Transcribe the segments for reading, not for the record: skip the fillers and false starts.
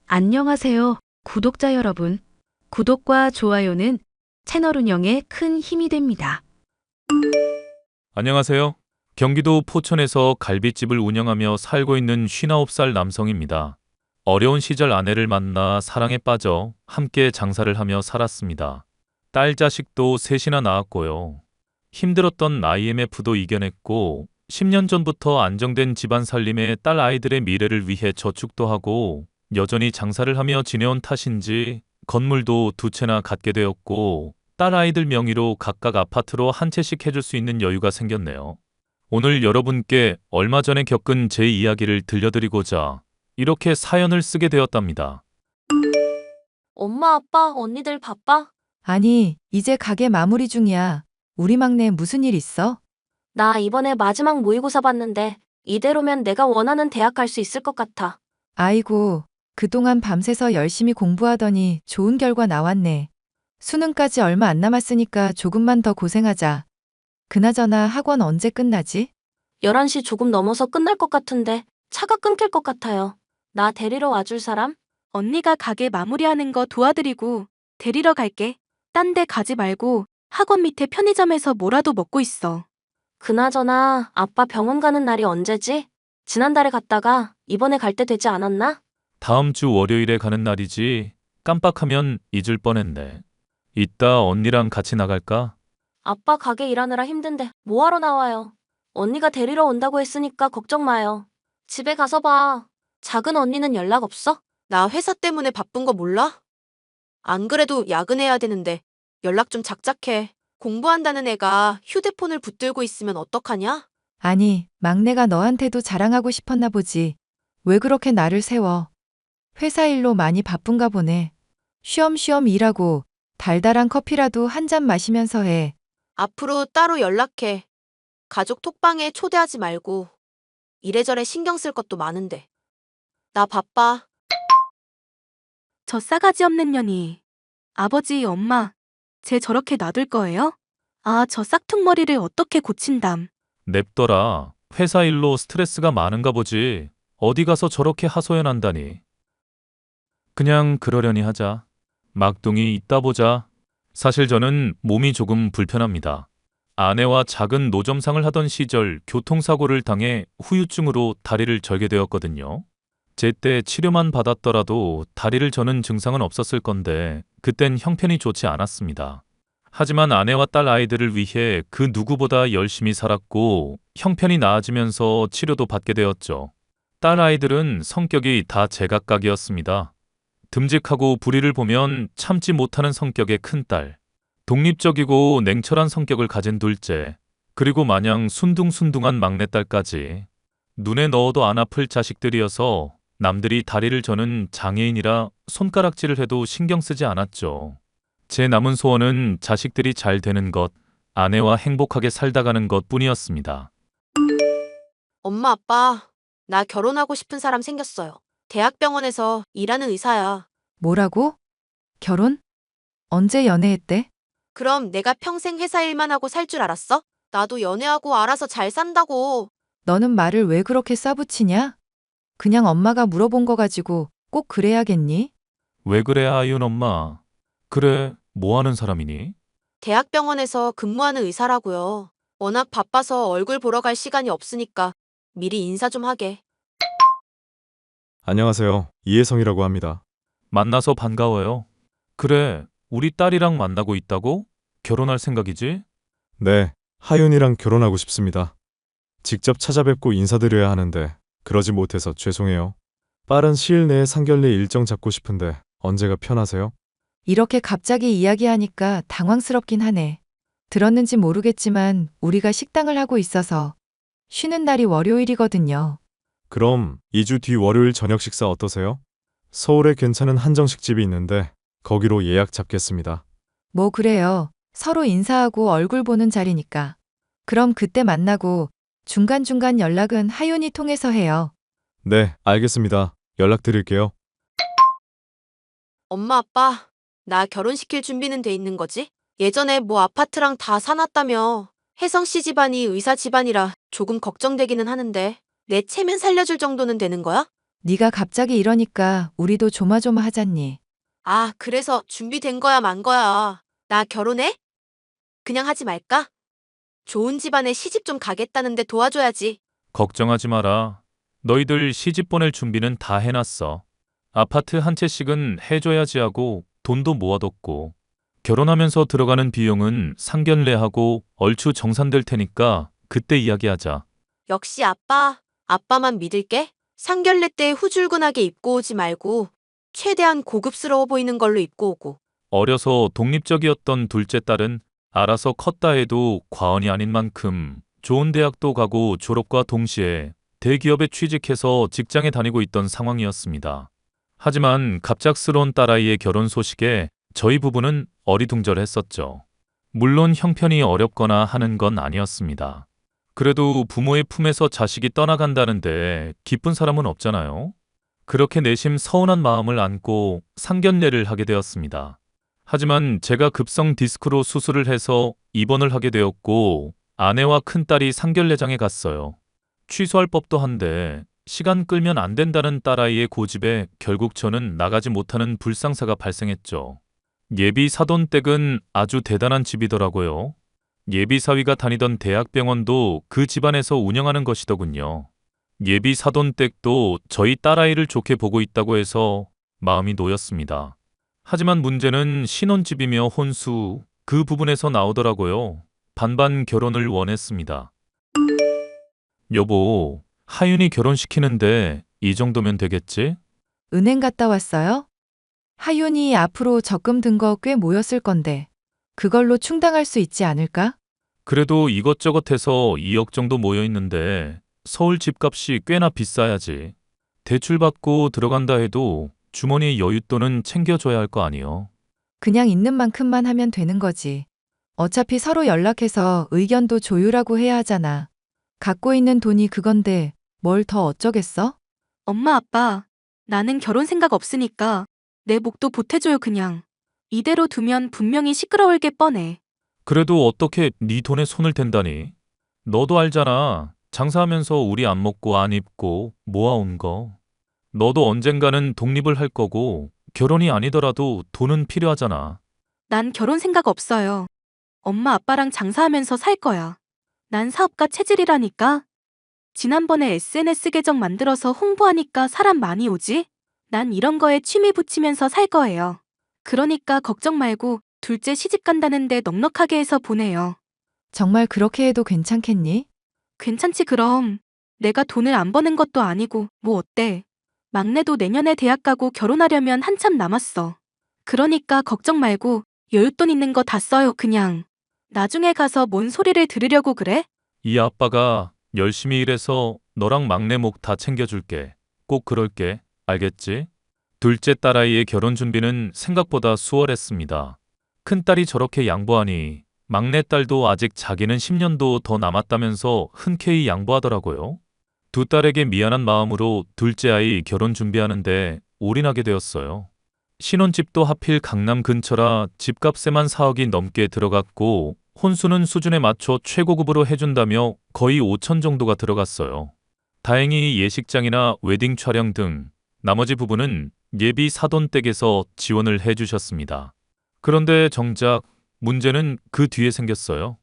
안녕하세요, 구독자 여러분. 구독과 좋아요는 채널 운영에 큰 힘이 됩니다. 안녕하세요. 경기도 포천에서 갈비집을 운영하며 살고 있는 59살 남성입니다. 어려운 시절 아내를 만나 사랑에 빠져 함께 장사를 하며 살았습니다. 딸 자식도 셋이나 낳았고요. 힘들었던 IMF도 이겨냈고 10년 전부터 안정된 집안 살림에 딸 아이들의 미래를 위해 저축도 하고 여전히 장사를 하며 지내온 탓인지 건물도 2채나 갖게 되었고 딸 아이들 명의로 각각 아파트로 한 채씩 해줄 수 있는 여유가 생겼네요. 오늘 여러분께 얼마 전에 겪은 제 이야기를 들려드리고자 이렇게 사연을 쓰게 되었답니다. 엄마, 아빠, 언니들 바빠? 아니, 이제 가게 마무리 중이야. 우리 막내 무슨 일 있어? 나 이번에 마지막 모의고사 봤는데 이대로면 내가 원하는 대학 갈 수 있을 것 같아. 아이고, 그동안 밤새서 열심히 공부하더니 좋은 결과 나왔네. 수능까지 얼마 안 남았으니까 조금만 더 고생하자. 그나저나 학원 언제 끝나지? 11시 조금 넘어서 끝날 것 같은데 차가 끊길 것 같아요. 나 데리러 와줄 사람? 언니가 가게 마무리하는 거 도와드리고 데리러 갈게. 딴 데 가지 말고 학원 밑에 편의점에서 뭐라도 먹고 있어. 그나저나 아빠 병원 가는 날이 언제지? 지난달에 갔다가 이번에 갈 때 되지 않았나? 다음 주 월요일에 가는 날이지. 깜빡하면 잊을 뻔했네. 이따 언니랑 같이 나갈까? 아빠 가게 일하느라 힘든데 뭐하러 나와요? 언니가 데리러 온다고 했으니까 걱정 마요. 집에 가서 봐. 작은 언니는 연락 없어? 나 회사 때문에 바쁜 거 몰라? 안 그래도 야근해야 되는데 연락 좀 작작해. 공부한다는 애가 휴대폰을 붙들고 있으면 어떡하냐? 아니, 막내가 너한테도 자랑하고 싶었나 보지. 왜 그렇게 나를 세워? 회사 일로 많이 바쁜가 보네. 쉬엄쉬엄 일하고 달달한 커피라도 한 잔 마시면서 해. 앞으로 따로 연락해. 가족 톡방에 초대하지 말고. 이래저래 신경 쓸 것도 많은데. 나 바빠. 저 싸가지 없는 년이. 아버지, 엄마, 쟤 저렇게 놔둘 거예요? 아, 저 싹퉁머리를 어떻게 고친담. 냅둬라. 회사 일로 스트레스가 많은가 보지. 어디 가서 저렇게 하소연한다니. 그냥 그러려니 하자. 막둥이 이따 보자. 사실 저는 몸이 조금 불편합니다. 아내와 작은 노점상을 하던 시절 교통사고를 당해 후유증으로 다리를 절게 되었거든요. 제때 치료만 받았더라도 다리를 저는 증상은 없었을 건데 그땐 형편이 좋지 않았습니다. 하지만 아내와 딸 아이들을 위해 그 누구보다 열심히 살았고 형편이 나아지면서 치료도 받게 되었죠. 딸 아이들은 성격이 다 제각각이었습니다. 듬직하고 불의를 보면 참지 못하는 성격의 큰딸, 독립적이고 냉철한 성격을 가진 둘째, 그리고 마냥 순둥순둥한 막내딸까지. 눈에 넣어도 안 아플 자식들이어서 남들이 다리를 저는 장애인이라 손가락질을 해도 신경 쓰지 않았죠. 제 남은 소원은 자식들이 잘 되는 것, 아내와 행복하게 살다 가는 것 뿐이었습니다. 엄마, 아빠. 나 결혼하고 싶은 사람 생겼어요. 대학병원에서 일하는 의사야. 뭐라고? 결혼? 언제 연애했대? 그럼 내가 평생 회사 일만 하고 살 줄 알았어? 나도 연애하고 알아서 잘 산다고. 너는 말을 왜 그렇게 싸붙이냐? 그냥 엄마가 물어본 거 가지고 꼭 그래야겠니? 왜 그래, 아이윤 엄마? 그래, 뭐 하는 사람이니? 대학병원에서 근무하는 의사라고요. 워낙 바빠서 얼굴 보러 갈 시간이 없으니까 미리 인사 좀 하게. 안녕하세요. 이혜성이라고 합니다. 만나서 반가워요. 그래, 우리 딸이랑 만나고 있다고? 결혼할 생각이지? 네, 하윤이랑 결혼하고 싶습니다. 직접 찾아뵙고 인사드려야 하는데 그러지 못해서 죄송해요. 빠른 시일 내에 상견례 일정 잡고 싶은데 언제가 편하세요? 이렇게 갑자기 이야기하니까 당황스럽긴 하네. 들었는지 모르겠지만 우리가 식당을 하고 있어서 쉬는 날이 월요일이거든요. 그럼 2주 뒤 월요일 저녁 식사 어떠세요? 서울에 괜찮은 한정식 집이 있는데 거기로 예약 잡겠습니다. 뭐 그래요. 서로 인사하고 얼굴 보는 자리니까. 그럼 그때 만나고 중간중간 연락은 하윤이 통해서 해요. 네, 알겠습니다. 연락드릴게요. 엄마, 아빠. 나 결혼시킬 준비는 돼 있는 거지? 예전에 뭐 아파트랑 다 사놨다며. 혜성 씨 집안이 의사 집안이라 조금 걱정되기는 하는데 내 체면 살려줄 정도는 되는 거야? 네가 갑자기 이러니까 우리도 조마조마하잖니. 아, 그래서 준비된 거야, 만 거야. 나 결혼해? 그냥 하지 말까? 좋은 집안에 시집 좀 가겠다는데 도와줘야지. 걱정하지 마라. 너희들 시집 보낼 준비는 다 해놨어. 아파트 한 채씩은 해줘야지 하고 돈도 모아뒀고 결혼하면서 들어가는 비용은 상견례하고 얼추 정산될 테니까 그때 이야기하자. 역시 아빠. 아빠만 믿을게. 상견례 때 후줄근하게 입고 오지 말고 최대한 고급스러워 보이는 걸로 입고 오고. 어려서 독립적이었던 둘째 딸은 알아서 컸다 해도 과언이 아닌 만큼 좋은 대학도 가고 졸업과 동시에 대기업에 취직해서 직장에 다니고 있던 상황이었습니다. 하지만 갑작스러운 딸아이의 결혼 소식에 저희 부부는 어리둥절했었죠. 물론 형편이 어렵거나 하는 건 아니었습니다. 그래도 부모의 품에서 자식이 떠나간다는데 기쁜 사람은 없잖아요. 그렇게 내심 서운한 마음을 안고 상견례를 하게 되었습니다. 하지만 제가 급성 디스크로 수술을 해서 입원을 하게 되었고 아내와 큰딸이 상견례장에 갔어요. 취소할 법도 한데 시간 끌면 안 된다는 딸아이의 고집에 결국 저는 나가지 못하는 불상사가 발생했죠. 예비 사돈댁은 아주 대단한 집이더라고요. 예비 사위가 다니던 대학병원도 그 집안에서 운영하는 것이더군요. 예비 사돈댁도 저희 딸아이를 좋게 보고 있다고 해서 마음이 놓였습니다. 하지만 문제는 신혼집이며 혼수, 그 부분에서 나오더라고요. 반반 결혼을 원했습니다. 여보, 하윤이 결혼시키는데 이 정도면 되겠지? 은행 갔다 왔어요? 하윤이 앞으로 적금 든 거 꽤 모였을 건데 그걸로 충당할 수 있지 않을까? 그래도 이것저것 해서 2억 정도 모여 있는데 서울 집값이 꽤나 비싸야지. 대출받고 들어간다 해도 주머니의 여윳돈은 챙겨줘야 할 거 아니요. 그냥 있는 만큼만 하면 되는 거지. 어차피 서로 연락해서 의견도 조율하고 해야 하잖아. 갖고 있는 돈이 그건데 뭘 더 어쩌겠어? 엄마, 아빠, 나는 결혼 생각 없으니까 내 목도 보태줘요, 그냥. 이대로 두면 분명히 시끄러울 게 뻔해. 그래도 어떻게 네 돈에 손을 댄다니? 너도 알잖아. 장사하면서 우리 안 먹고 안 입고 모아온 거. 너도 언젠가는 독립을 할 거고 결혼이 아니더라도 돈은 필요하잖아. 난 결혼 생각 없어요. 엄마, 아빠랑 장사하면서 살 거야. 난 사업가 체질이라니까. 지난번에 SNS 계정 만들어서 홍보하니까 사람 많이 오지? 난 이런 거에 취미 붙이면서 살 거예요. 그러니까 걱정 말고 둘째 시집 간다는데 넉넉하게 해서 보내요. 정말 그렇게 해도 괜찮겠니? 괜찮지 그럼. 내가 돈을 안 버는 것도 아니고 뭐 어때? 막내도 내년에 대학 가고 결혼하려면 한참 남았어. 그러니까 걱정 말고 여윳돈 있는 거 다 써요 그냥. 나중에 가서 뭔 소리를 들으려고 그래? 이 아빠가 열심히 일해서 너랑 막내 목 다 챙겨줄게. 꼭 그럴게. 알겠지? 둘째 딸아이의 결혼 준비는 생각보다 수월했습니다. 큰딸이 저렇게 양보하니 막내딸도 아직 자기는 10년도 더 남았다면서 흔쾌히 양보하더라고요. 두 딸에게 미안한 마음으로 둘째 아이 결혼 준비하는데 올인하게 되었어요. 신혼집도 하필 강남 근처라 집값에만 4억이 넘게 들어갔고 혼수는 수준에 맞춰 최고급으로 해준다며 거의 5천 정도가 들어갔어요. 다행히 예식장이나 웨딩 촬영 등 나머지 부분은 예비 사돈댁에서 지원을 해주셨습니다. 그런데 정작 문제는 그 뒤에 생겼어요.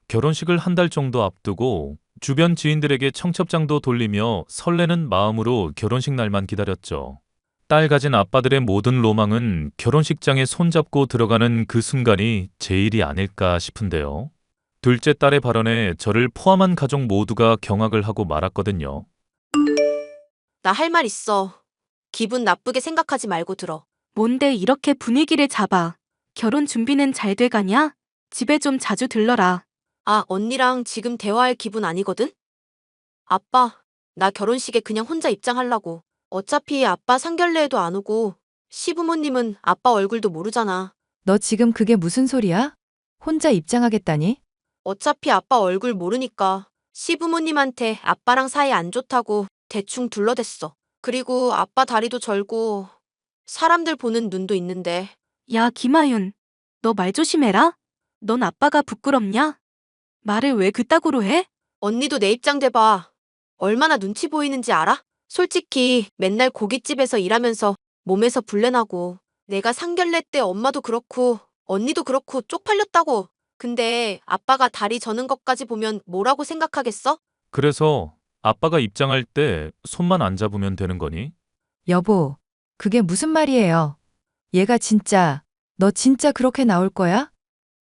결혼식을 한 달 정도 앞두고 주변 지인들에게 청첩장도 돌리며 설레는 마음으로 결혼식 날만 기다렸죠. 딸 가진 아빠들의 모든 로망은 결혼식장에 손잡고 들어가는 그 순간이 제일이 아닐까 싶은데요. 둘째 딸의 발언에 저를 포함한 가족 모두가 경악을 하고 말았거든요. 나 할 말 있어. 기분 나쁘게 생각하지 말고 들어. 뭔데 이렇게 분위기를 잡아. 결혼 준비는 잘 돼가냐? 집에 좀 자주 들러라. 아, 언니랑 지금 대화할 기분 아니거든? 아빠, 나 결혼식에 그냥 혼자 입장하려고. 어차피 아빠 상견례에도 안 오고 시부모님은 아빠 얼굴도 모르잖아. 너 지금 그게 무슨 소리야? 혼자 입장하겠다니? 어차피 아빠 얼굴 모르니까 시부모님한테 아빠랑 사이 안 좋다고 대충 둘러댔어. 그리고 아빠 다리도 절고 사람들 보는 눈도 있는데. 야, 김하윤. 너 말 조심해라. 넌 아빠가 부끄럽냐? 말을 왜 그따구로 해? 언니도 내 입장 돼봐. 얼마나 눈치 보이는지 알아? 솔직히 맨날 고깃집에서 일하면서 몸에서 불내나고 내가 상견례 때 엄마도 그렇고 언니도 그렇고 쪽팔렸다고. 근데 아빠가 다리 저는 것까지 보면 뭐라고 생각하겠어? 그래서 아빠가 입장할 때 손만 안 잡으면 되는 거니? 여보, 그게 무슨 말이에요? 얘가 진짜, 너 진짜 그렇게 나올 거야?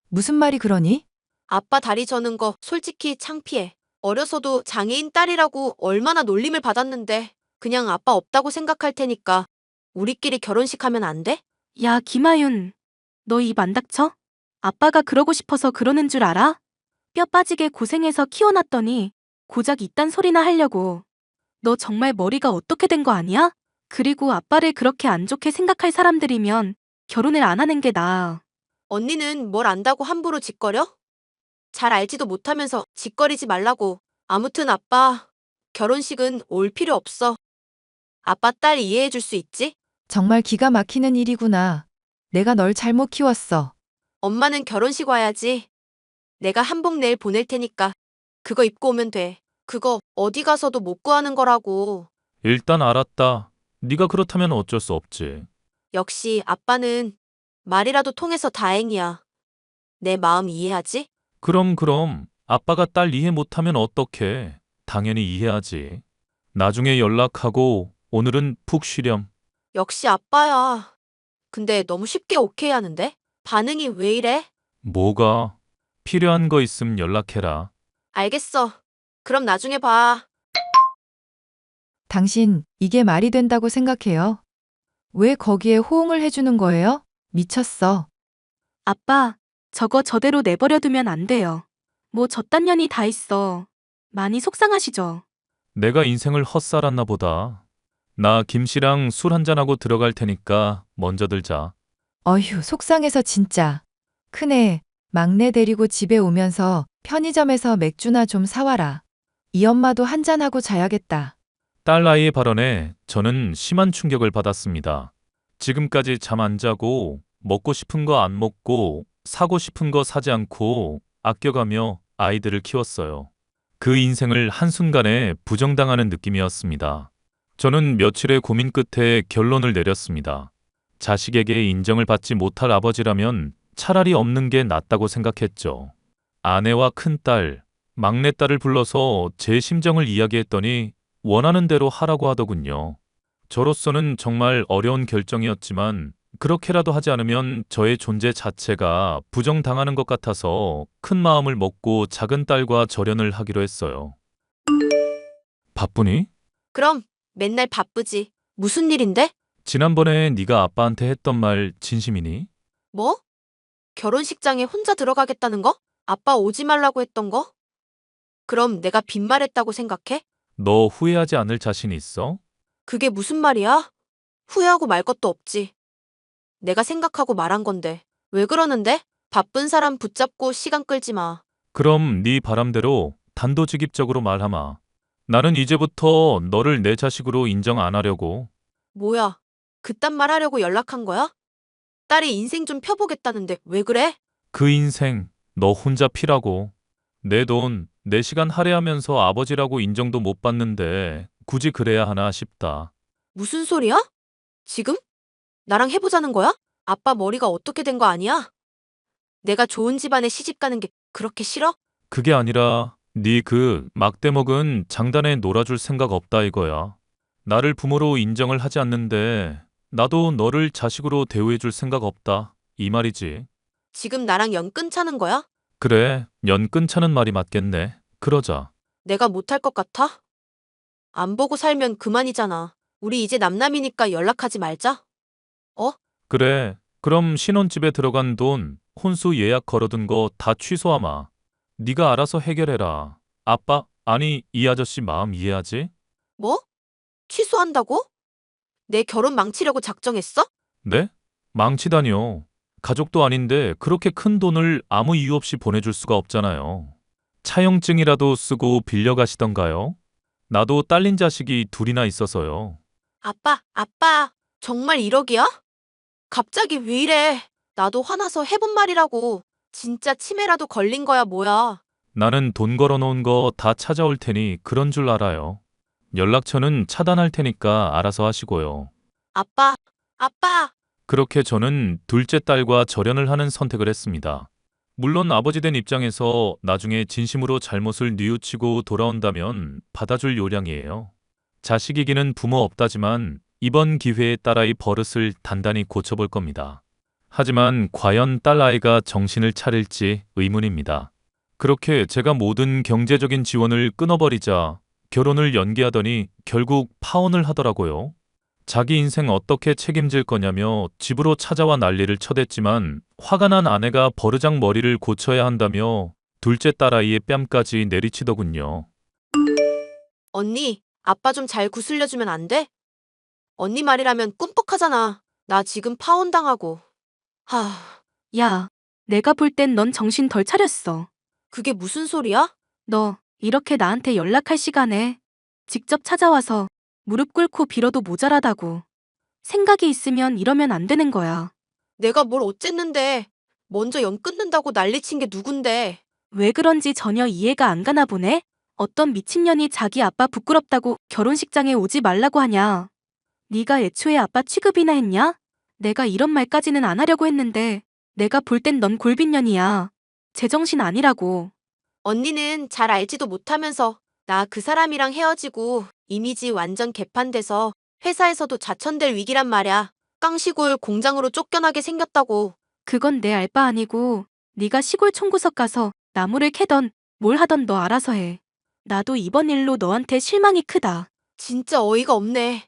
무슨 말이 그러니? 아빠 다리 저는 거 솔직히 창피해. 어려서도 장애인 딸이라고 얼마나 놀림을 받았는데 그냥 아빠 없다고 생각할 테니까 우리끼리 결혼식 하면 안 돼? 야, 김하윤. 너 입 안 닥쳐? 아빠가 그러고 싶어서 그러는 줄 알아? 뼈 빠지게 고생해서 키워놨더니 고작 이딴 소리나 하려고. 너 정말 머리가 어떻게 된 거 아니야? 그리고 아빠를 그렇게 안 좋게 생각할 사람들이면 결혼을 안 하는 게 나아. 언니는 뭘 안다고 함부로 짓거려? 잘 알지도 못하면서 짓거리지 말라고. 아무튼 아빠, 결혼식은 올 필요 없어. 아빠 딸 이해해 줄 수 있지? 정말 기가 막히는 일이구나. 내가 널 잘못 키웠어. 엄마는 결혼식 와야지. 내가 한복 내일 보낼 테니까 그거 입고 오면 돼. 그거 어디 가서도 못 구하는 거라고. 일단 알았다. 네가 그렇다면 어쩔 수 없지. 역시 아빠는 말이라도 통해서 다행이야. 내 마음 이해하지? 그럼 아빠가 딸 이해 못하면 어떡해. 당연히 이해하지. 나중에 연락하고 오늘은 푹 쉬렴. 역시 아빠야. 근데 너무 쉽게 오케이 하는데? 반응이 왜 이래? 뭐가? 필요한 거 있음 연락해라. 알겠어. 그럼 나중에 봐. 당신, 이게 말이 된다고 생각해요? 왜 거기에 호응을 해주는 거예요? 미쳤어. 아빠, 저거 저대로 내버려두면 안 돼요. 뭐 저딴 년이 다 있어. 많이 속상하시죠? 내가 인생을 헛살았나 보다. 나 김씨랑 술 한잔하고 들어갈 테니까 먼저들 자. 어휴, 속상해서 진짜. 큰애, 막내 데리고 집에 오면서 편의점에서 맥주나 좀 사와라. 이 엄마도 한잔하고 자야겠다. 딸 아이의 발언에 저는 심한 충격을 받았습니다. 지금까지 잠 안 자고 먹고 싶은 거 안 먹고 사고 싶은 거 사지 않고 아껴가며 아이들을 키웠어요. 그 인생을 한순간에 부정당하는 느낌이었습니다. 저는 며칠의 고민 끝에 결론을 내렸습니다. 자식에게 인정을 받지 못할 아버지라면 차라리 없는 게 낫다고 생각했죠. 아내와 큰딸, 막내딸을 불러서 제 심정을 이야기했더니 원하는 대로 하라고 하더군요. 저로서는 정말 어려운 결정이었지만 그렇게라도 하지 않으면 저의 존재 자체가 부정당하는 것 같아서 큰 마음을 먹고 작은 딸과 절연을 하기로 했어요. 바쁘니? 그럼 맨날 바쁘지. 무슨 일인데? 지난번에 네가 아빠한테 했던 말 진심이니? 뭐? 결혼식장에 혼자 들어가겠다는 거? 아빠 오지 말라고 했던 거? 그럼 내가 빈말했다고 생각해? 너 후회하지 않을 자신 있어? 그게 무슨 말이야? 후회하고 말 것도 없지. 내가 생각하고 말한 건데. 왜 그러는데? 바쁜 사람 붙잡고 시간 끌지 마. 그럼 네 바람대로 단도직입적으로 말하마. 나는 이제부터 너를 내 자식으로 인정 안 하려고. 뭐야? 그딴 말 하려고 연락한 거야? 딸이 인생 좀 펴보겠다는데 왜 그래? 그 인생 너 혼자 피라고. 내 돈, 내 시간 할애하면서 아버지라고 인정도 못 받는데 굳이 그래야 하나 싶다. 무슨 소리야? 지금? 나랑 해보자는 거야? 아빠 머리가 어떻게 된 거 아니야? 내가 좋은 집안에 시집 가는 게 그렇게 싫어? 그게 아니라 네 그 막대 먹은 장단에 놀아줄 생각 없다 이거야. 나를 부모로 인정을 하지 않는데 나도 너를 자식으로 대우해줄 생각 없다 이 말이지. 지금 나랑 연 끊자는 거야? 그래, 연 끊자는 말이 맞겠네. 그러자. 내가 못할 것 같아? 안 보고 살면 그만이잖아. 우리 이제 남남이니까 연락하지 말자. 그래, 그럼 신혼집에 들어간 돈, 혼수 예약 걸어둔 거 다 취소하마. 네가 알아서 해결해라. 아빠, 아니 이 아저씨 마음 이해하지? 뭐? 취소한다고? 내 결혼 망치려고 작정했어? 네? 망치다니요. 가족도 아닌데 그렇게 큰 돈을 아무 이유 없이 보내줄 수가 없잖아요. 차용증이라도 쓰고 빌려가시던가요? 나도 딸린 자식이 둘이나 있어서요. 아빠, 정말 1억이야? 갑자기 왜 이래? 나도 화나서 해본 말이라고. 진짜 치매라도 걸린 거야, 뭐야. 나는 돈 걸어놓은 거 다 찾아올 테니 그런 줄 알아요. 연락처는 차단할 테니까 알아서 하시고요. 아빠, 아빠! 그렇게 저는 둘째 딸과 절연을 하는 선택을 했습니다. 물론 아버지 된 입장에서 나중에 진심으로 잘못을 뉘우치고 돌아온다면 받아줄 요량이에요. 자식이기는 부모 없다지만 이번 기회에 딸아이 버릇을 단단히 고쳐볼 겁니다. 하지만 과연 딸아이가 정신을 차릴지 의문입니다. 그렇게 제가 모든 경제적인 지원을 끊어버리자 결혼을 연기하더니 결국 파혼을 하더라고요. 자기 인생 어떻게 책임질 거냐며 집으로 찾아와 난리를 쳐댔지만 화가 난 아내가 버르장 머리를 고쳐야 한다며 둘째 딸아이의 뺨까지 내리치더군요. 언니, 아빠 좀 잘 구슬려주면 안 돼? 언니 말이라면 꿈뻑하잖아. 나 지금 파혼당하고. 하, 야, 내가 볼 땐 넌 정신 덜 차렸어. 그게 무슨 소리야? 너 이렇게 나한테 연락할 시간에 직접 찾아와서 무릎 꿇고 빌어도 모자라다고. 생각이 있으면 이러면 안 되는 거야. 내가 뭘 어쨌는데. 먼저 연 끊는다고 난리친 게 누군데. 왜 그런지 전혀 이해가 안 가나 보네? 어떤 미친년이 자기 아빠 부끄럽다고 결혼식장에 오지 말라고 하냐? 네가 애초에 아빠 취급이나 했냐? 내가 이런 말까지는 안 하려고 했는데 내가 볼 땐 넌 골빈년이야. 제정신 아니라고. 언니는 잘 알지도 못하면서 나 그 사람이랑 헤어지고 이미지 완전 개판돼서 회사에서도 자천될 위기란 말야. 깡시골 공장으로 쫓겨나게 생겼다고. 그건 내 알 바 아니고 네가 시골 총구석 가서 나무를 캐던 뭘 하던 너 알아서 해. 나도 이번 일로 너한테 실망이 크다. 진짜 어이가 없네.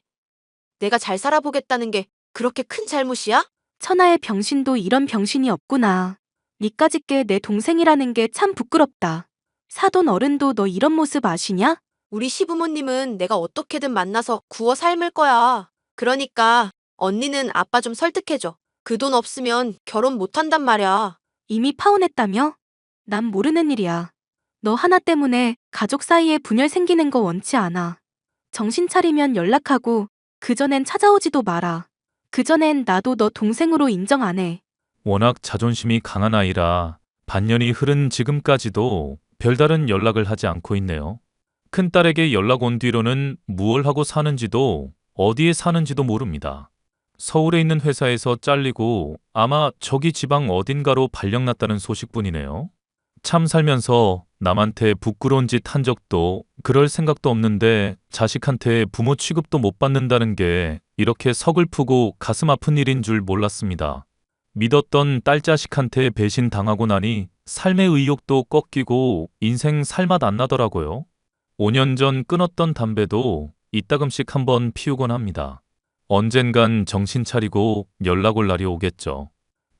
내가 잘 살아보겠다는 게 그렇게 큰 잘못이야? 천하의 병신도 이런 병신이 없구나. 니까짓게 내 동생이라는 게 참 부끄럽다. 사돈 어른도 너 이런 모습 아시냐? 우리 시부모님은 내가 어떻게든 만나서 구워 삶을 거야. 그러니까 언니는 아빠 좀 설득해줘. 그 돈 없으면 결혼 못한단 말야. 이미 파혼했다며? 난 모르는 일이야. 너 하나 때문에 가족 사이에 분열 생기는 거 원치 않아. 정신 차리면 연락하고 그전엔 찾아오지도 마라. 그전엔 나도 너 동생으로 인정 안 해. 워낙 자존심이 강한 아이라 반년이 흐른 지금까지도 별다른 연락을 하지 않고 있네요. 큰딸에게 연락 온 뒤로는 무얼 하고 사는지도 어디에 사는지도 모릅니다. 서울에 있는 회사에서 잘리고 아마 저기 지방 어딘가로 발령났다는 소식뿐이네요. 참 살면서 남한테 부끄러운 짓 한 적도 그럴 생각도 없는데 자식한테 부모 취급도 못 받는다는 게 이렇게 서글프고 가슴 아픈 일인 줄 몰랐습니다. 믿었던 딸 자식한테 배신 당하고 나니 삶의 의욕도 꺾이고 인생 살맛 안 나더라고요. 5년 전 끊었던 담배도 이따금씩 한번 피우곤 합니다. 언젠간 정신 차리고 연락 올 날이 오겠죠.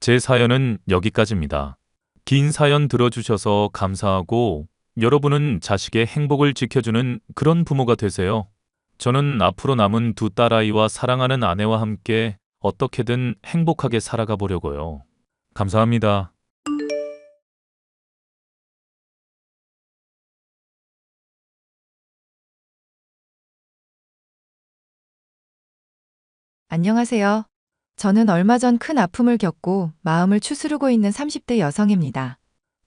제 사연은 여기까지입니다. 긴 사연 들어주셔서 감사하고 여러분은 자식의 행복을 지켜주는 그런 부모가 되세요. 저는 앞으로 남은 두 딸아이와 사랑하는 아내와 함께 어떻게든 행복하게 살아가 보려고요. 감사합니다. 안녕하세요. 저는 얼마 전 큰 아픔을 겪고 마음을 추스르고 있는 30대 여성입니다.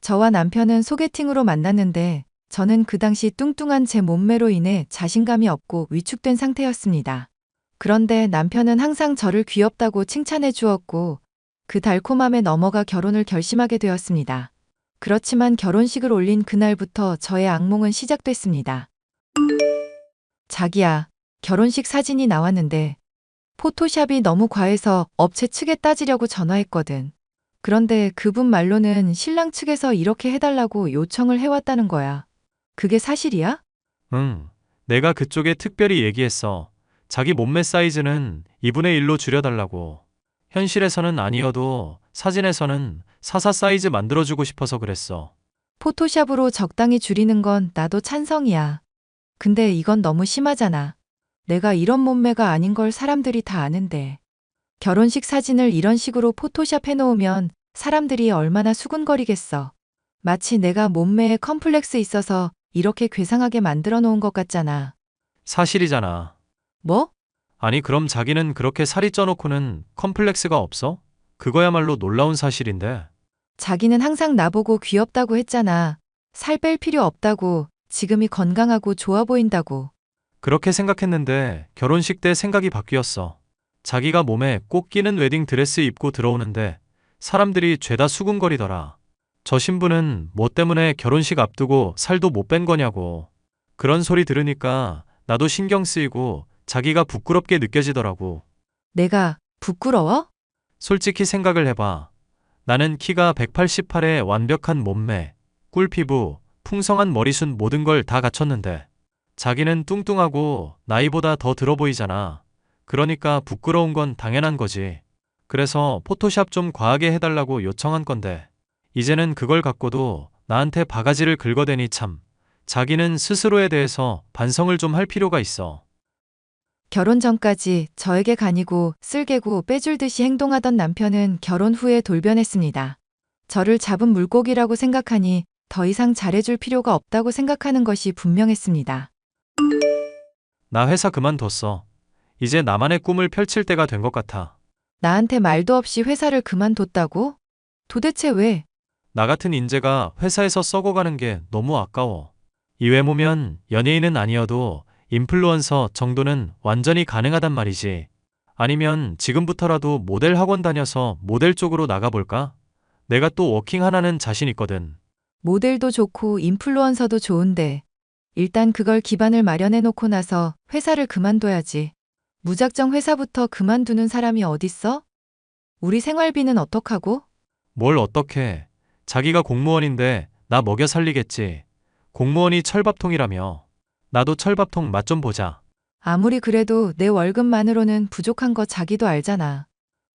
저와 남편은 소개팅으로 만났는데 저는 그 당시 뚱뚱한 제 몸매로 인해 자신감이 없고 위축된 상태였습니다. 그런데 남편은 항상 저를 귀엽다고 칭찬해 주었고 그 달콤함에 넘어가 결혼을 결심하게 되었습니다. 그렇지만 결혼식을 올린 그날부터 저의 악몽은 시작됐습니다. 자기야, 결혼식 사진이 나왔는데 포토샵이 너무 과해서 업체 측에 따지려고 전화했거든. 그런데 그분 말로는 신랑 측에서 이렇게 해달라고 요청을 해왔다는 거야. 그게 사실이야? 응, 내가 그쪽에 특별히 얘기했어. 자기 몸매 사이즈는 2분의 1로 줄여달라고. 현실에서는 아니어도 사진에서는 44 사이즈 만들어주고 싶어서 그랬어. 포토샵으로 적당히 줄이는 건 나도 찬성이야. 근데 이건 너무 심하잖아. 내가 이런 몸매가 아닌 걸 사람들이 다 아는데. 결혼식 사진을 이런 식으로 포토샵 해놓으면 사람들이 얼마나 수군거리겠어. 마치 내가 몸매에 컴플렉스 있어서 이렇게 괴상하게 만들어 놓은 것 같잖아. 사실이잖아. 뭐? 아니 그럼 자기는 그렇게 살이 쪄놓고는 컴플렉스가 없어? 그거야말로 놀라운 사실인데. 자기는 항상 나보고 귀엽다고 했잖아. 살 뺄 필요 없다고, 지금이 건강하고 좋아 보인다고. 그렇게 생각했는데 결혼식 때 생각이 바뀌었어. 자기가 몸에 꼭 끼는 웨딩 드레스 입고 들어오는데 사람들이 죄다 수군거리더라. 저 신부는 뭐 때문에 결혼식 앞두고 살도 못 뺀 거냐고. 그런 소리 들으니까 나도 신경 쓰이고 자기가 부끄럽게 느껴지더라고. 내가 부끄러워? 솔직히 생각을 해봐. 나는 키가 188에 완벽한 몸매, 꿀피부, 풍성한 머리숱 모든 걸 다 갖췄는데 자기는 뚱뚱하고 나이보다 더 들어 보이잖아. 그러니까 부끄러운 건 당연한 거지. 그래서 포토샵 좀 과하게 해달라고 요청한 건데 이제는 그걸 갖고도 나한테 바가지를 긁어대니 참. 자기는 스스로에 대해서 반성을 좀 할 필요가 있어. 결혼 전까지 저에게 간이고 쓸개고 빼줄듯이 행동하던 남편은 결혼 후에 돌변했습니다. 저를 잡은 물고기라고 생각하니 더 이상 잘해줄 필요가 없다고 생각하는 것이 분명했습니다. 나 회사 그만뒀어. 이제 나만의 꿈을 펼칠 때가 된 것 같아. 나한테 말도 없이 회사를 그만뒀다고? 도대체 왜? 나 같은 인재가 회사에서 썩어가는 게 너무 아까워. 이 외모면 연예인은 아니어도 인플루언서 정도는 완전히 가능하단 말이지. 아니면 지금부터라도 모델 학원 다녀서 모델 쪽으로 나가볼까? 내가 또 워킹 하나는 자신 있거든. 모델도 좋고 인플루언서도 좋은데 일단 그걸 기반을 마련해 놓고 나서 회사를 그만둬야지. 무작정 회사부터 그만두는 사람이 어딨어? 우리 생활비는 어떡하고? 뭘 어떡해. 자기가 공무원인데 나 먹여 살리겠지. 공무원이 철밥통이라며. 나도 철밥통 맛 좀 보자. 아무리 그래도 내 월급만으로는 부족한 거 자기도 알잖아.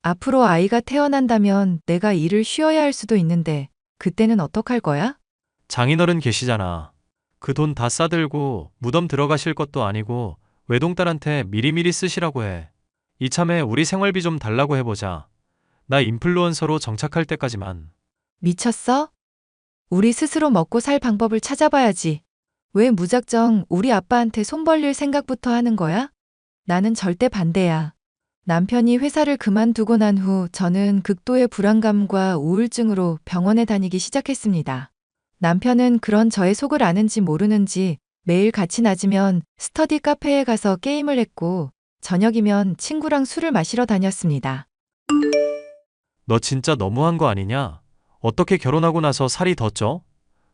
앞으로 아이가 태어난다면 내가 일을 쉬어야 할 수도 있는데 그때는 어떡할 거야? 장인어른 계시잖아. 그 돈 다 싸들고 무덤 들어가실 것도 아니고 외동딸한테 미리미리 쓰시라고 해. 이참에 우리 생활비 좀 달라고 해보자. 나 인플루언서로 정착할 때까지만. 미쳤어? 우리 스스로 먹고 살 방법을 찾아봐야지. 왜 무작정 우리 아빠한테 손 벌릴 생각부터 하는 거야? 나는 절대 반대야. 남편이 회사를 그만두고 난 후 저는 극도의 불안감과 우울증으로 병원에 다니기 시작했습니다. 남편은 그런 저의 속을 아는지 모르는지 매일 같이 낮이면 스터디 카페에 가서 게임을 했고 저녁이면 친구랑 술을 마시러 다녔습니다. 너 진짜 너무한 거 아니냐? 어떻게 결혼하고 나서 살이 더 쪄?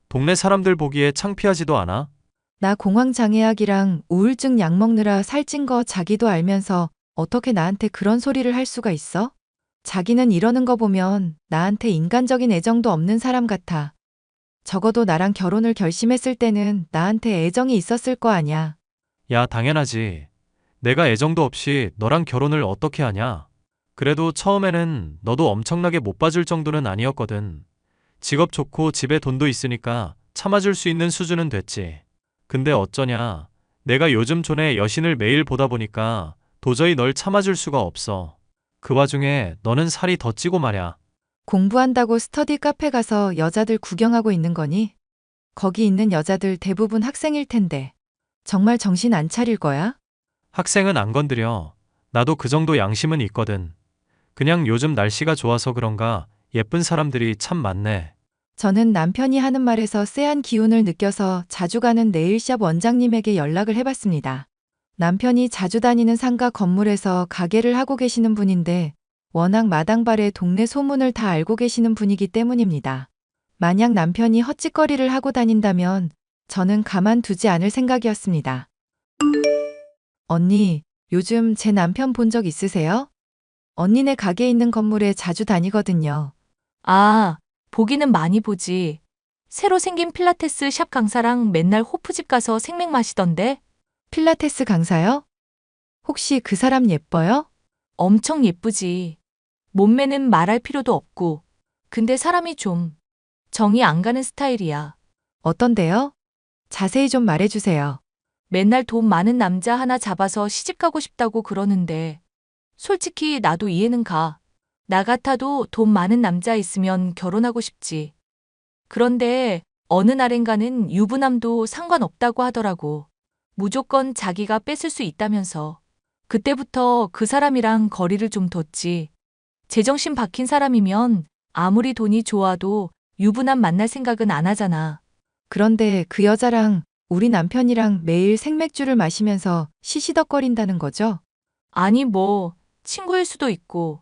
동네 사람들 보기에 창피하지도 않아? 나 공황장애약이랑 우울증 약 먹느라 살찐 거 자기도 알면서 어떻게 나한테 그런 소리를 할 수가 있어? 자기는 이러는 거 보면 나한테 인간적인 애정도 없는 사람 같아. 적어도 나랑 결혼을 결심했을 때는 나한테 애정이 있었을 거 아냐. 야, 당연하지. 내가 애정도 없이 너랑 결혼을 어떻게 하냐? 그래도 처음에는 너도 엄청나게 못 봐줄 정도는 아니었거든. 직업 좋고 집에 돈도 있으니까 참아줄 수 있는 수준은 됐지. 근데 어쩌냐. 내가 요즘 존의 여신을 매일 보다 보니까 도저히 널 참아줄 수가 없어. 그 와중에 너는 살이 더 찌고 말야. 공부한다고 스터디 카페 가서 여자들 구경하고 있는 거니? 거기 있는 여자들 대부분 학생일 텐데. 정말 정신 안 차릴 거야? 학생은 안 건드려. 나도 그 정도 양심은 있거든. 그냥 요즘 날씨가 좋아서 그런가 예쁜 사람들이 참 많네. 저는 남편이 하는 말에서 쎄한 기운을 느껴서 자주 가는 네일샵 원장님에게 연락을 해봤습니다. 남편이 자주 다니는 상가 건물에서 가게를 하고 계시는 분인데 워낙 마당발에 동네 소문을 다 알고 계시는 분이기 때문입니다. 만약 남편이 헛짓거리를 하고 다닌다면 저는 가만두지 않을 생각이었습니다. 언니, 요즘 제 남편 본 적 있으세요? 언니네 가게 있는 건물에 자주 다니거든요. 아, 보기는 많이 보지. 새로 생긴 필라테스 샵 강사랑 맨날 호프집 가서 생맥 마시던데? 필라테스 강사요? 혹시 그 사람 예뻐요? 엄청 예쁘지. 몸매는 말할 필요도 없고. 근데 사람이 좀 정이 안 가는 스타일이야. 어떤데요? 자세히 좀 말해주세요. 맨날 돈 많은 남자 하나 잡아서 시집가고 싶다고 그러는데 솔직히 나도 이해는 가. 나 같아도 돈 많은 남자 있으면 결혼하고 싶지. 그런데 어느 날엔가는 유부남도 상관없다고 하더라고. 무조건 자기가 뺏을 수 있다면서. 그때부터 그 사람이랑 거리를 좀 뒀지. 제정신 박힌 사람이면 아무리 돈이 좋아도 유부남 만날 생각은 안 하잖아. 그런데 그 여자랑 우리 남편이랑 매일 생맥주를 마시면서 시시덕거린다는 거죠? 아니, 뭐, 친구일 수도 있고.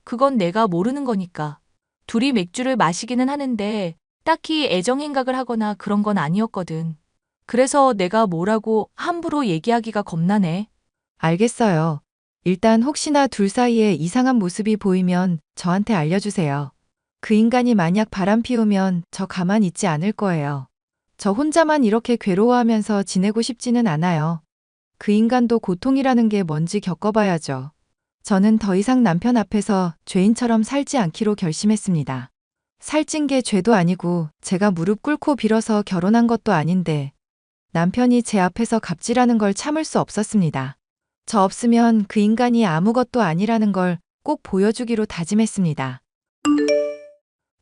그건 내가 모르는 거니까. 둘이 맥주를 마시기는 하는데, 딱히 애정 행각을 하거나 그런 건 아니었거든. 그래서 내가 뭐라고 함부로 얘기하기가 겁나네. 알겠어요. 일단 혹시나 둘 사이에 이상한 모습이 보이면 저한테 알려주세요. 그 인간이 만약 바람 피우면 저 가만 있지 않을 거예요. 저 혼자만 이렇게 괴로워하면서 지내고 싶지는 않아요. 그 인간도 고통이라는 게 뭔지 겪어봐야죠. 저는 더 이상 남편 앞에서 죄인처럼 살지 않기로 결심했습니다. 살찐 게 죄도 아니고 제가 무릎 꿇고 빌어서 결혼한 것도 아닌데 남편이 제 앞에서 갑질하는 걸 참을 수 없었습니다. 저 없으면 그 인간이 아무것도 아니라는 걸 꼭 보여주기로 다짐했습니다.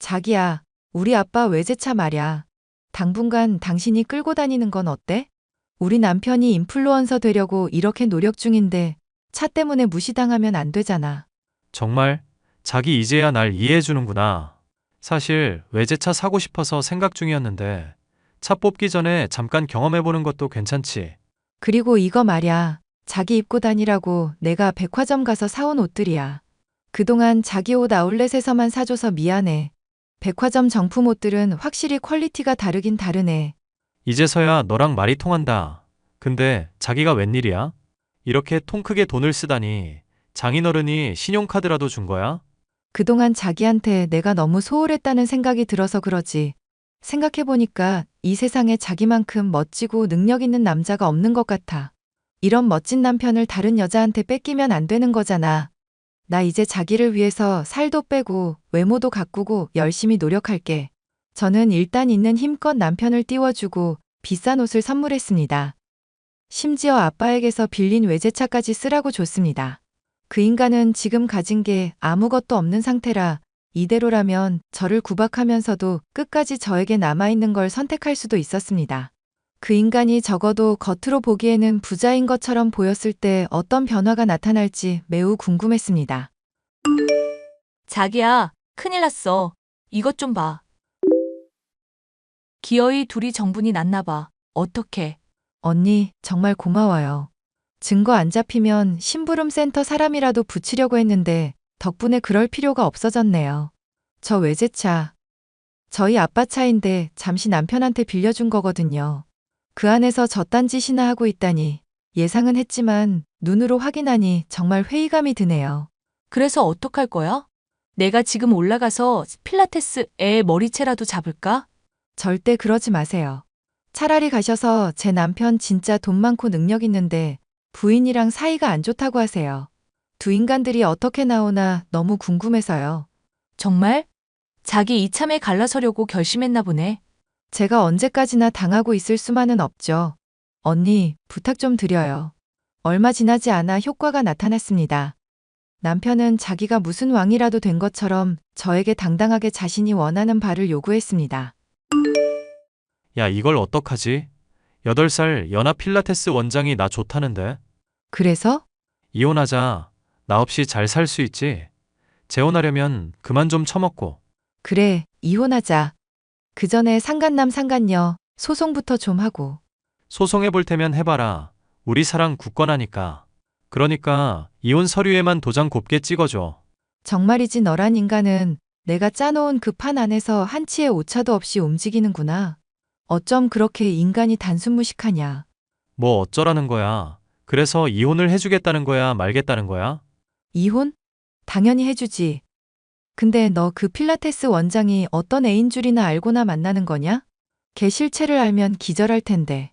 자기야, 우리 아빠 외제차 말야. 당분간 당신이 끌고 다니는 건 어때? 우리 남편이 인플루언서 되려고 이렇게 노력 중인데 차 때문에 무시당하면 안 되잖아. 정말? 자기 이제야 날 이해해 주는구나. 사실 외제차 사고 싶어서 생각 중이었는데 차 뽑기 전에 잠깐 경험해 보는 것도 괜찮지. 그리고 이거 말야. 자기 입고 다니라고 내가 백화점 가서 사온 옷들이야. 그동안 자기 옷 아울렛에서만 사줘서 미안해. 백화점 정품 옷들은 확실히 퀄리티가 다르긴 다르네. 이제서야 너랑 말이 통한다. 근데 자기가 웬일이야? 이렇게 통 크게 돈을 쓰다니. 장인어른이 신용카드라도 준 거야? 그동안 자기한테 내가 너무 소홀했다는 생각이 들어서 그러지. 생각해보니까 이 세상에 자기만큼 멋지고 능력 있는 남자가 없는 것 같아. 이런 멋진 남편을 다른 여자한테 뺏기면 안 되는 거잖아. 나 이제 자기를 위해서 살도 빼고 외모도 가꾸고 열심히 노력할게. 저는 일단 있는 힘껏 남편을 띄워주고 비싼 옷을 선물했습니다. 심지어 아빠에게서 빌린 외제차까지 쓰라고 줬습니다. 그 인간은 지금 가진 게 아무것도 없는 상태라 이대로라면 저를 구박하면서도 끝까지 저에게 남아있는 걸 선택할 수도 있었습니다. 그 인간이 적어도 겉으로 보기에는 부자인 것처럼 보였을 때 어떤 변화가 나타날지 매우 궁금했습니다. 자기야, 큰일 났어. 이것 좀 봐. 기어이 둘이 정분이 났나 봐. 어떡해. 언니, 정말 고마워요. 증거 안 잡히면 심부름 센터 사람이라도 붙이려고 했는데 덕분에 그럴 필요가 없어졌네요. 저 외제차. 저희 아빠 차인데 잠시 남편한테 빌려준 거거든요. 그 안에서 저딴 짓이나 하고 있다니 예상은 했지만 눈으로 확인하니 정말 회의감이 드네요. 그래서 어떡할 거야? 내가 지금 올라가서 필라테스에 머리채라도 잡을까? 절대 그러지 마세요. 차라리 가셔서 제 남편 진짜 돈 많고 능력 있는데 부인이랑 사이가 안 좋다고 하세요. 두 인간들이 어떻게 나오나 너무 궁금해서요. 정말? 자기 이참에 갈라서려고 결심했나 보네. 제가 언제까지나 당하고 있을 수만은 없죠. 언니, 부탁 좀 드려요. 얼마 지나지 않아 효과가 나타났습니다. 남편은 자기가 무슨 왕이라도 된 것처럼 저에게 당당하게 자신이 원하는 바를 요구했습니다. 야, 이걸 어떡하지? 8살 연하 필라테스 원장이 나 좋다는데. 그래서? 이혼하자. 나 없이 잘 살 수 있지? 재혼하려면 그만 좀 처먹고. 그래, 이혼하자. 그 전에 상간남 상간녀 소송부터 좀 하고. 소송해 볼 테면 해봐라. 우리 사랑 굳건하니까. 그러니까 이혼 서류에만 도장 곱게 찍어줘. 정말이지 너란 인간은 내가 짜놓은 그 판 안에서 한치의 오차도 없이 움직이는구나. 어쩜 그렇게 인간이 단순무식하냐. 뭐 어쩌라는 거야. 그래서 이혼을 해주겠다는 거야, 말겠다는 거야? 이혼? 당연히 해주지. 근데 너 그 필라테스 원장이 어떤 애인 줄이나 알고나 만나는 거냐? 걔 실체를 알면 기절할 텐데.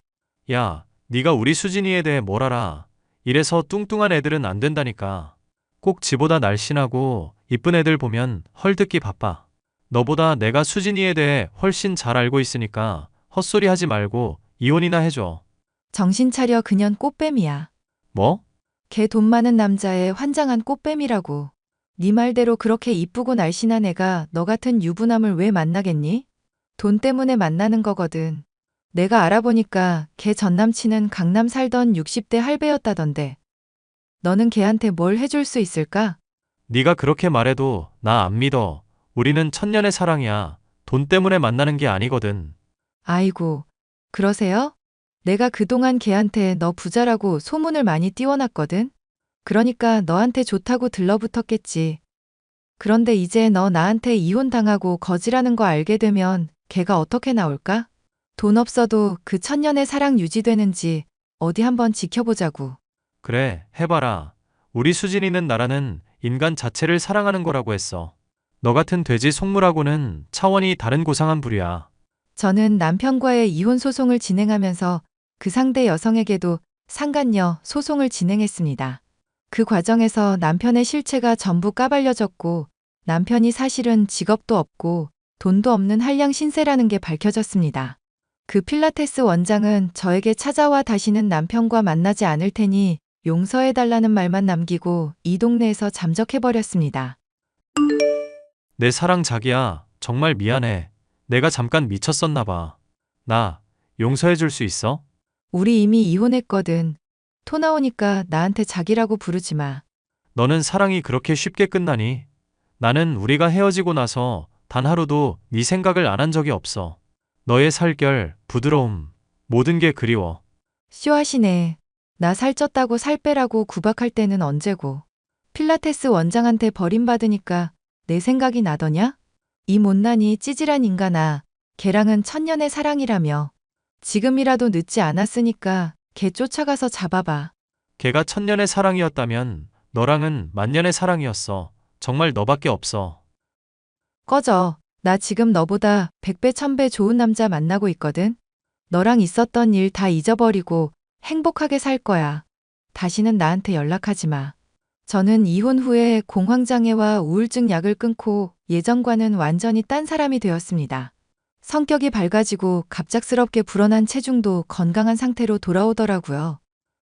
야, 네가 우리 수진이에 대해 뭘 알아? 이래서 뚱뚱한 애들은 안 된다니까. 꼭 지보다 날씬하고 이쁜 애들 보면 헐뜯기 바빠. 너보다 내가 수진이에 대해 훨씬 잘 알고 있으니까 헛소리 하지 말고 이혼이나 해줘. 정신 차려, 그년 꽃뱀이야. 뭐? 걔 돈 많은 남자의 환장한 꽃뱀이라고. 네 말대로 그렇게 이쁘고 날씬한 애가 너 같은 유부남을 왜 만나겠니? 돈 때문에 만나는 거거든. 내가 알아보니까 걔 전남친은 강남 살던 60대 할배였다던데. 너는 걔한테 뭘 해줄 수 있을까? 네가 그렇게 말해도 나 안 믿어. 우리는 천년의 사랑이야. 돈 때문에 만나는 게 아니거든. 아이고, 그러세요? 내가 그동안 걔한테 너 부자라고 소문을 많이 띄워놨거든? 그러니까 너한테 좋다고 들러붙었겠지. 그런데 이제 너 나한테 이혼당하고 거지라는 거 알게 되면 걔가 어떻게 나올까? 돈 없어도 그 천년의 사랑 유지되는지 어디 한번 지켜보자고. 그래, 해봐라. 우리 수진이는 나라는 인간 자체를 사랑하는 거라고 했어. 너 같은 돼지 속물하고는 차원이 다른 고상한 부류야. 저는 남편과의 이혼 소송을 진행하면서 그 상대 여성에게도 상간녀 소송을 진행했습니다. 그 과정에서 남편의 실체가 전부 까발려졌고 남편이 사실은 직업도 없고 돈도 없는 한량 신세라는 게 밝혀졌습니다. 그 필라테스 원장은 저에게 찾아와 다시는 남편과 만나지 않을 테니 용서해달라는 말만 남기고 이 동네에서 잠적해버렸습니다. 내 사랑 자기야, 정말 미안해. 내가 잠깐 미쳤었나 봐. 나 용서해 줄 수 있어? 우리 이미 이혼했거든. 토 나오니까 나한테 자기라고 부르지 마. 너는 사랑이 그렇게 쉽게 끝나니? 나는 우리가 헤어지고 나서 단 하루도 네 생각을 안 한 적이 없어. 너의 살결, 부드러움, 모든 게 그리워. 쇼하시네. 나 살쪘다고 살 빼라고 구박할 때는 언제고. 필라테스 원장한테 버림받으니까 내 생각이 나더냐? 이 못난이 찌질한 인간아. 걔랑은 천년의 사랑이라며. 지금이라도 늦지 않았으니까 걔 쫓아가서 잡아봐. 걔가 천년의 사랑이었다면 너랑은 만년의 사랑이었어. 정말 너밖에 없어. 꺼져. 나 지금 너보다 100배 1000배 좋은 남자 만나고 있거든. 너랑 있었던 일 다 잊어버리고 행복하게 살 거야. 다시는 나한테 연락하지 마. 저는 이혼 후에 공황장애와 우울증 약을 끊고 예전과는 완전히 딴 사람이 되었습니다. 성격이 밝아지고 갑작스럽게 불어난 체중도 건강한 상태로 돌아오더라고요.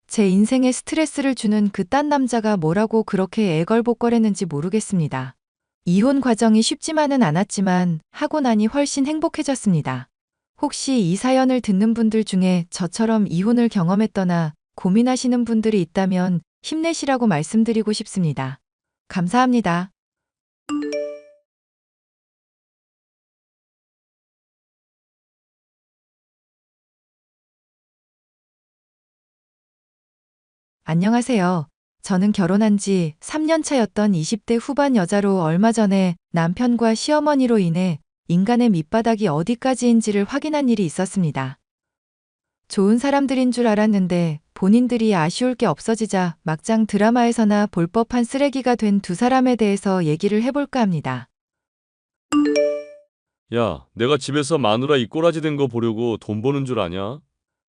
제 인생에 스트레스를 주는 그 딴 남자가 뭐라고 그렇게 애걸복걸했는지 모르겠습니다. 이혼 과정이 쉽지만은 않았지만 하고 나니 훨씬 행복해졌습니다. 혹시 이 사연을 듣는 분들 중에 저처럼 이혼을 경험했거나 고민하시는 분들이 있다면 힘내시라고 말씀드리고 싶습니다. 감사합니다. 안녕하세요. 저는 결혼한 지 3년 차였던 20대 후반 여자로 얼마 전에 남편과 시어머니로 인해 인간의 밑바닥이 어디까지인지를 확인한 일이 있었습니다. 좋은 사람들인 줄 알았는데 본인들이 아쉬울 게 없어지자 막장 드라마에서나 볼 법한 쓰레기가 된 두 사람에 대해서 얘기를 해볼까 합니다. 야, 내가 집에서 마누라 이 꼬라지 된 거 보려고 돈 버는 줄 아냐?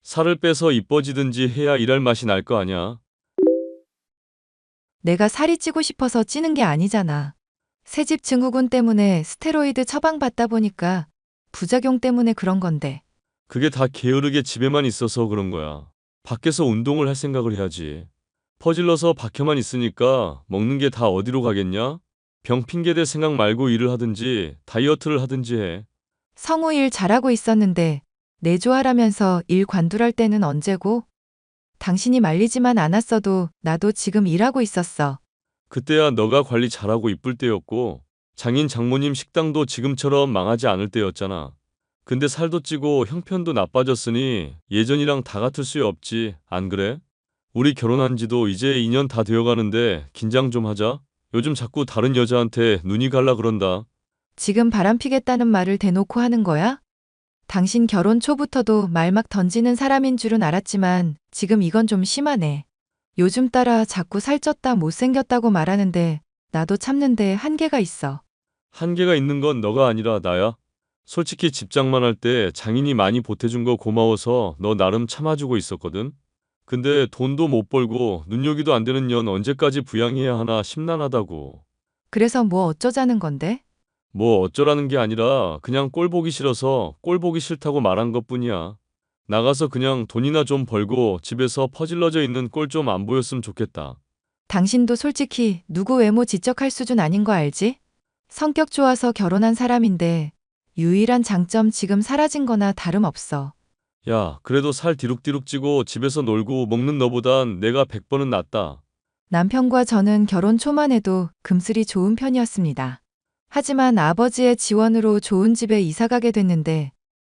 살을 빼서 이뻐지든지 해야 일할 맛이 날 거 아냐? 내가 살이 찌고 싶어서 찌는 게 아니잖아. 새집 증후군 때문에 스테로이드 처방받다 보니까 부작용 때문에 그런 건데. 그게 다 게으르게 집에만 있어서 그런 거야. 밖에서 운동을 할 생각을 해야지. 퍼질러서 박혀만 있으니까 먹는 게 다 어디로 가겠냐? 병 핑계댈 생각 말고 일을 하든지 다이어트를 하든지 해. 성우 일 잘하고 있었는데 내조하라면서 일 관둘할 때는 언제고? 당신이 말리지만 않았어도 나도 지금 일하고 있었어. 그때야 너가 관리 잘하고 이쁠 때였고 장인 장모님 식당도 지금처럼 망하지 않을 때였잖아. 근데 살도 찌고 형편도 나빠졌으니 예전이랑 다 같을 수 없지, 안 그래? 우리 결혼한 지도 이제 2년 다 되어가는데 긴장 좀 하자. 요즘 자꾸 다른 여자한테 눈이 갈라 그런다. 지금 바람피겠다는 말을 대놓고 하는 거야? 당신 결혼 초부터도 말 막 던지는 사람인 줄은 알았지만 지금 이건 좀 심하네. 요즘 따라 자꾸 살쪘다 못생겼다고 말하는데 나도 참는데 한계가 있어. 한계가 있는 건 너가 아니라 나야. 솔직히 집장만 할 때 장인이 많이 보태준 거 고마워서 너 나름 참아주고 있었거든. 근데 돈도 못 벌고 눈요기도 안 되는 년 언제까지 부양해야 하나 심란하다고. 그래서 뭐 어쩌자는 건데? 뭐 어쩌라는 게 아니라 그냥 꼴 보기 싫어서 꼴 보기 싫다고 말한 것뿐이야. 나가서 그냥 돈이나 좀 벌고 집에서 퍼질러져 있는 꼴 좀 안 보였으면 좋겠다. 당신도 솔직히 누구 외모 지적할 수준 아닌 거 알지? 성격 좋아서 결혼한 사람인데 유일한 장점 지금 사라진 거나 다름없어. 야, 그래도 살 디룩디룩 찌고 집에서 놀고 먹는 너보단 내가 100번은 낫다. 남편과 저는 결혼 초만 해도 금슬이 좋은 편이었습니다. 하지만 아버지의 지원으로 좋은 집에 이사 가게 됐는데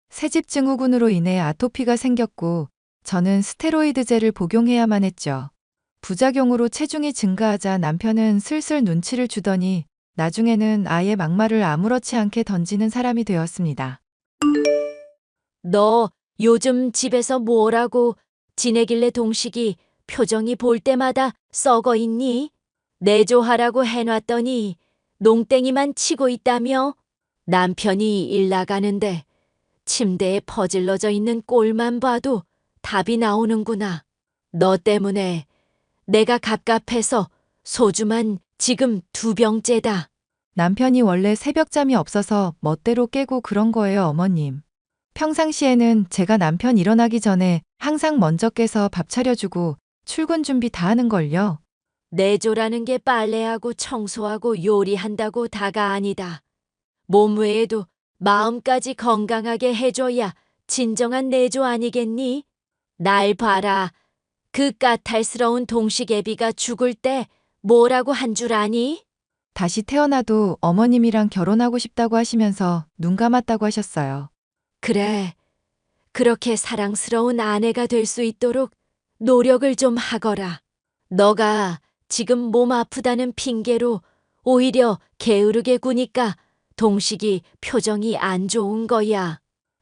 새집 증후군으로 인해 아토피가 생겼고 저는 스테로이드제를 복용해야만 했죠. 부작용으로 체중이 증가하자 남편은 슬슬 눈치를 주더니 나중에는 아예 막말을 아무렇지 않게 던지는 사람이 되었습니다. 너 요즘 집에서 뭐라고 지내길래 동식이 표정이 볼 때마다 썩어 있니? 내조하라고 해놨더니 농땡이만 치고 있다며? 남편이 일 나가는데 침대에 퍼질러져 있는 꼴만 봐도 답이 나오는구나. 너 때문에 내가 갑갑해서 소주만 지금 2병째다. 남편이 원래 새벽잠이 없어서 멋대로 깨고 그런 거예요, 어머님. 평상시에는 제가 남편 일어나기 전에 항상 먼저 깨서 밥 차려주고 출근 준비 다 하는 걸요. 내조라는 게 빨래하고 청소하고 요리한다고 다가 아니다. 몸 외에도 마음까지 건강하게 해줘야 진정한 내조 아니겠니? 날 봐라. 그 까탈스러운 동식애비가 죽을 때 뭐라고 한 줄 아니? 다시 태어나도 어머님이랑 결혼하고 싶다고 하시면서 눈 감았다고 하셨어요. 그래. 그렇게 사랑스러운 아내가 될 수 있도록 노력을 좀 하거라. 너가 지금 몸 아프다는 핑계로 오히려 게으르게 구니까 동식이 표정이 안 좋은 거야.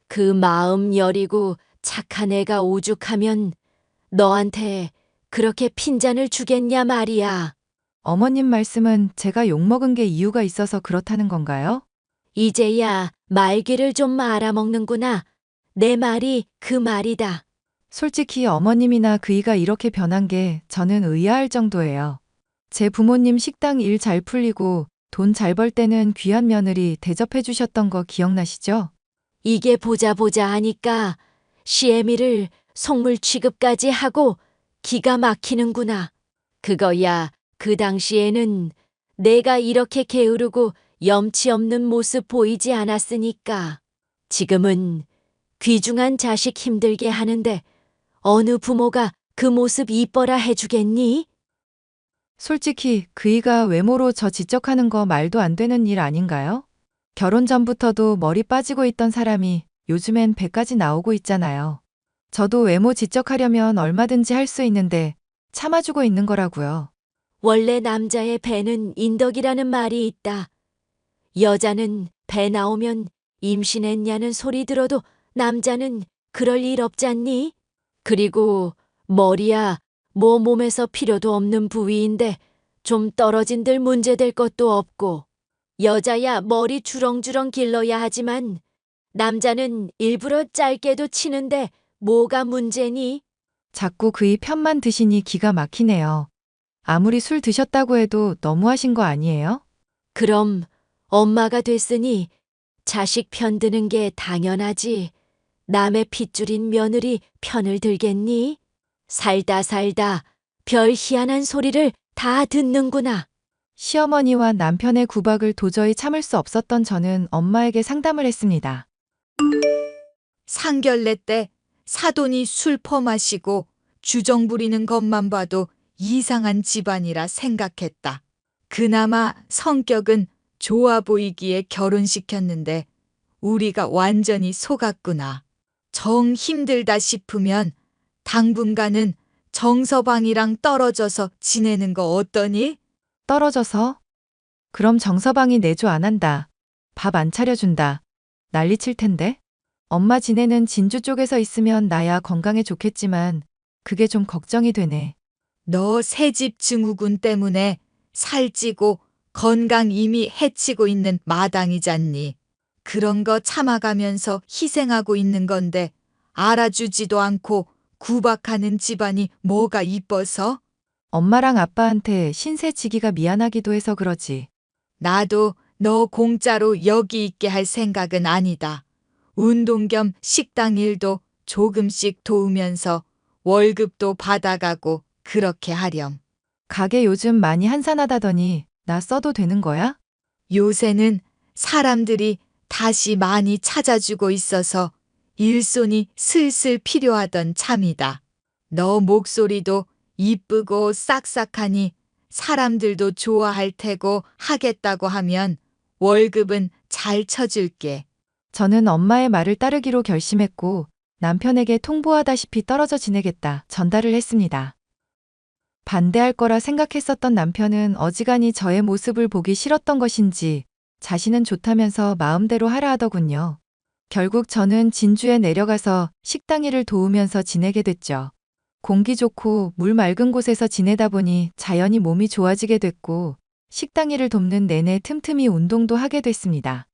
그 마음 여리고 착한 애가 오죽하면 너한테 그렇게 핀잔을 주겠냐 말이야. 어머님 말씀은 제가 욕먹은 게 이유가 있어서 그렇다는 건가요? 이제야 말귀를 좀 알아먹는구나. 내 말이 그 말이다. 솔직히 어머님이나 그이가 이렇게 변한 게 저는 의아할 정도예요. 제 부모님 식당 일 잘 풀리고 돈 잘 벌 때는 귀한 며느리 대접해 주셨던 거 기억나시죠? 이게 보자 하니까 시애미를 속물 취급까지 하고 기가 막히는구나. 그거야 그 당시에는 내가 이렇게 게으르고 염치 없는 모습 보이지 않았으니까. 지금은 귀중한 자식 힘들게 하는데 어느 부모가 그 모습 이뻐라 해주겠니? 솔직히 그이가 외모로 저 지적하는 거 말도 안 되는 일 아닌가요? 결혼 전부터도 머리 빠지고 있던 사람이 요즘엔 배까지 나오고 있잖아요. 저도 외모 지적하려면 얼마든지 할 수 있는데 참아주고 있는 거라고요. 원래 남자의 배는 인덕이라는 말이 있다. 여자는 배 나오면 임신했냐는 소리 들어도 남자는 그럴 일 없잖니? 그리고 머리야 뭐 몸에서 필요도 없는 부위인데 좀 떨어진들 문제될 것도 없고 여자야 머리 주렁주렁 길러야 하지만 남자는 일부러 짧게도 치는데 뭐가 문제니? 자꾸 그이 편만 드시니 기가 막히네요. 아무리 술 드셨다고 해도 너무하신 거 아니에요? 그럼 엄마가 됐으니 자식 편 드는 게 당연하지. 남의 핏줄인 며느리 편을 들겠니? 살다 별 희한한 소리를 다 듣는구나. 시어머니와 남편의 구박을 도저히 참을 수 없었던 저는 엄마에게 상담을 했습니다. 상견례 때 사돈이 술 퍼마시고 주정 부리는 것만 봐도 이상한 집안이라 생각했다. 그나마 성격은 좋아 보이기에 결혼시켰는데 우리가 완전히 속았구나. 정 힘들다 싶으면 당분간은 정서방이랑 떨어져서 지내는 거 어떠니? 떨어져서? 그럼 정서방이 내조 안 한다. 밥 안 차려준다. 난리 칠 텐데? 엄마 지내는 진주 쪽에서 있으면 나야 건강에 좋겠지만 그게 좀 걱정이 되네. 너 새집 증후군 때문에 살찌고 건강 이미 해치고 있는 마당이잖니. 그런 거 참아가면서 희생하고 있는 건데 알아주지도 않고 구박하는 집안이 뭐가 이뻐서? 엄마랑 아빠한테 신세 지기가 미안하기도 해서 그러지. 나도 너 공짜로 여기 있게 할 생각은 아니다. 운동 겸 식당 일도 조금씩 도우면서 월급도 받아가고 그렇게 하렴. 가게 요즘 많이 한산하다더니 나 써도 되는 거야? 요새는 사람들이 다시 많이 찾아주고 있어서 일손이 슬슬 필요하던 참이다. 너 목소리도 이쁘고 싹싹하니 사람들도 좋아할 테고 하겠다고 하면 월급은 잘 쳐줄게. 저는 엄마의 말을 따르기로 결심했고 남편에게 통보하다시피 떨어져 지내겠다 전달을 했습니다. 반대할 거라 생각했었던 남편은 어지간히 저의 모습을 보기 싫었던 것인지 자신은 좋다면서 마음대로 하라 하더군요. 결국 저는 진주에 내려가서 식당 일을 도우면서 지내게 됐죠. 공기 좋고 물 맑은 곳에서 지내다 보니 자연히 몸이 좋아지게 됐고 식당 일을 돕는 내내 틈틈이 운동도 하게 됐습니다.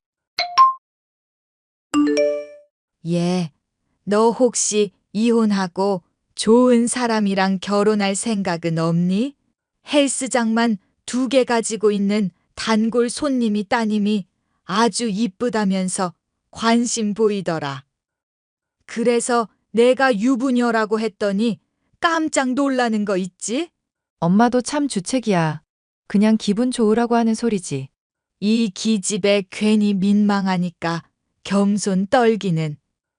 예, 너 혹시 이혼하고 좋은 사람이랑 결혼할 생각은 없니? 헬스장만 2개 가지고 있는 단골 손님이 따님이 아주 이쁘다면서 관심 보이더라. 그래서 내가 유부녀라고 했더니 깜짝 놀라는 거 있지? 엄마도 참 주책이야. 그냥 기분 좋으라고 하는 소리지. 이 기집애 괜히 민망하니까 겸손 떨기는.